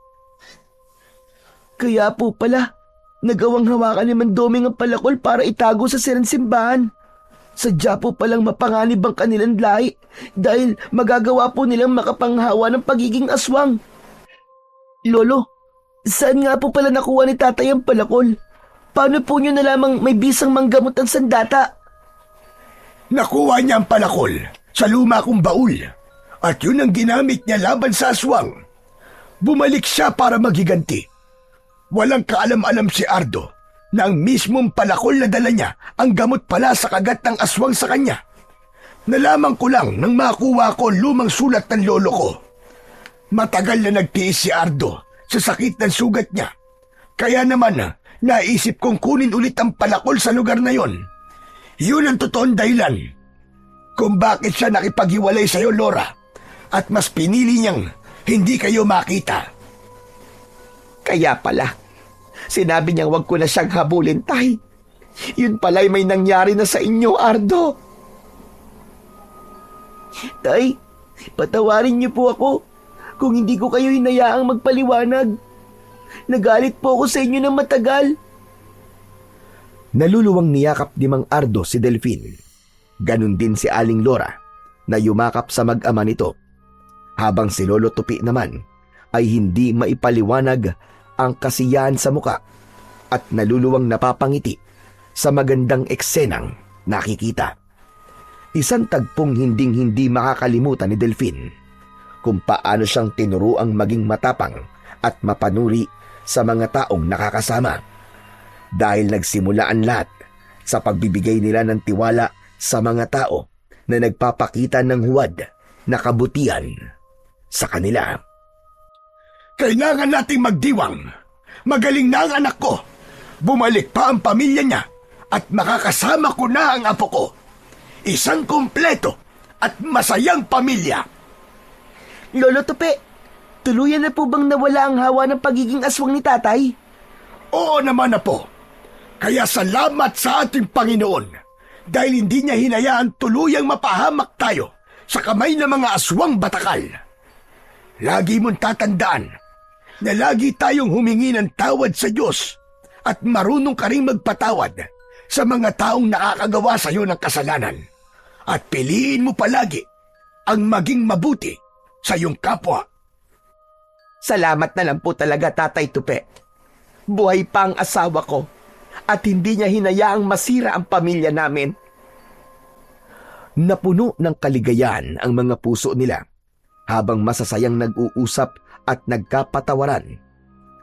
Kaya po pala, nagawang hawakan ni Mandoming ang palakol para itago sa simbahan. Sadya po palang mapanganib ang kanilang lahi dahil magagawa po nilang makapanghawa ng pagiging aswang. Lolo, saan nga po pala nakuha ni tatay ang palakol? Paano po nyo nalamang may bisang manggamot ang sandata? Nakuha niya ang palakol sa luma kong baul at yun ang ginamit niya laban sa aswang. Bumalik siya para maghiganti. Walang kaalam-alam si Ardo na ang mismong palakol na dala niya ang gamot pala sa kagat ng aswang sa kanya. Nalaman ko lang nang makuha ko lumang sulat ng lolo ko. Matagal na nagtiis si Ardo sa sakit ng sugat niya. Kaya naman naisip kong kunin ulit ang palakol sa lugar na yon. Yun ang totoong dahilan kung bakit siya nakipaghiwalay sa iyo, Lora, at mas pinili niyang hindi kayo makita. Kaya pala, sinabi niyang wag ko na siyang habulin, tay. Yun pala'y may nangyari na sa inyo, Ardo. Tay, patawarin niyo po ako kung hindi ko kayo hinayaang magpaliwanag. Nagalit po ako sa inyo ng matagal. Naluluwang niyakap ni Mang Ardo si Delfin. Ganon din si Aling Lora na yumakap sa mag-ama nito. Habang si Lolo Tupi naman ay hindi maipaliwanag ang kasiyahan sa muka at naluluwang napapangiti sa magandang eksenang nakikita. Isang tagpong hinding-hindi makakalimutan ni Delfin kung paano siyang tinuruang maging matapang at mapanuri sa mga taong nakakasama. Dahil nagsimula ang lahat sa pagbibigay nila ng tiwala sa mga tao na nagpapakita ng huwad na kabutihan sa kanila. Kailangan nating magdiwang. Magaling na ang anak ko. Bumalik pa ang pamilya niya at makakasama ko na ang apo ko. Isang kumpleto at masayang pamilya. Lolo Tupi, tuluyan na po bang nawala ang hawa ng pagiging aswang ni tatay? Oo naman na po. Kaya salamat sa ating Panginoon dahil hindi niya hinayaan tuluyang mapahamak tayo sa kamay ng mga aswang batakal. Lagi mong tatandaan na lagi tayong humingi ng tawad sa Diyos at marunong ka ring magpatawad sa mga taong nakakagawa sa iyo ng kasalanan. At piliin mo palagi ang maging mabuti sa iyong kapwa. Salamat na lang po talaga, Tatay Tupi. Buhay pa ang asawa ko at hindi niya hinayaang masira ang pamilya namin. Napuno ng kaligayahan ang mga puso nila habang masasayang nag-uusap at nagkapatawaran.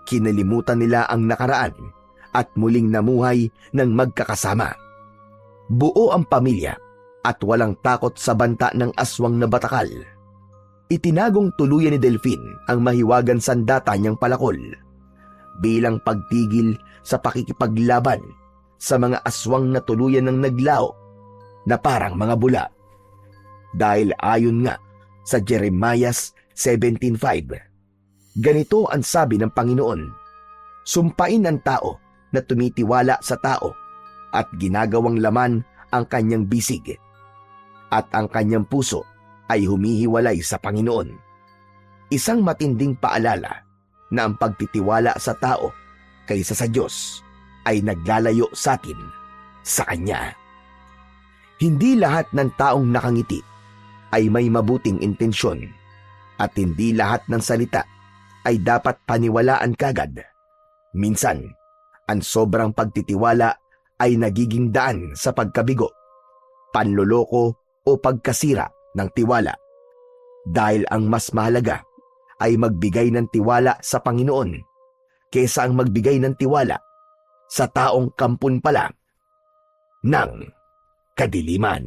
Kinalimutan nila ang nakaraan at muling namuhay ng magkakasama. Buo ang pamilya at walang takot sa banta ng aswang na batakal. Itinagong tuluyan ni Delfin ang mahiwagang sandata niyang palakol bilang pagtigil sa pakikipaglaban sa mga aswang na tuluyan ng naglao na parang mga bula. Dahil ayon nga sa Jeremias 17:5, ganito ang sabi ng Panginoon, sumpain ang tao na tumitiwala sa tao at ginagawang laman ang kanyang bisig, at ang kanyang puso ay humihiwalay sa Panginoon. Isang matinding paalala na ang pagtitiwala sa tao kaysa sa Diyos ay naglalayo sa atin sa Kanya. Hindi lahat ng taong nakangiti ay may mabuting intensyon at hindi lahat ng salita ay dapat paniwalaan kagad. Minsan, ang sobrang pagtitiwala ay nagiging daan sa pagkabigo, panloloko o pagkasira ng tiwala. Dahil ang mas mahalaga ay magbigay ng tiwala sa Panginoon kaysa ang magbigay ng tiwala sa taong kampun pala ng kadiliman.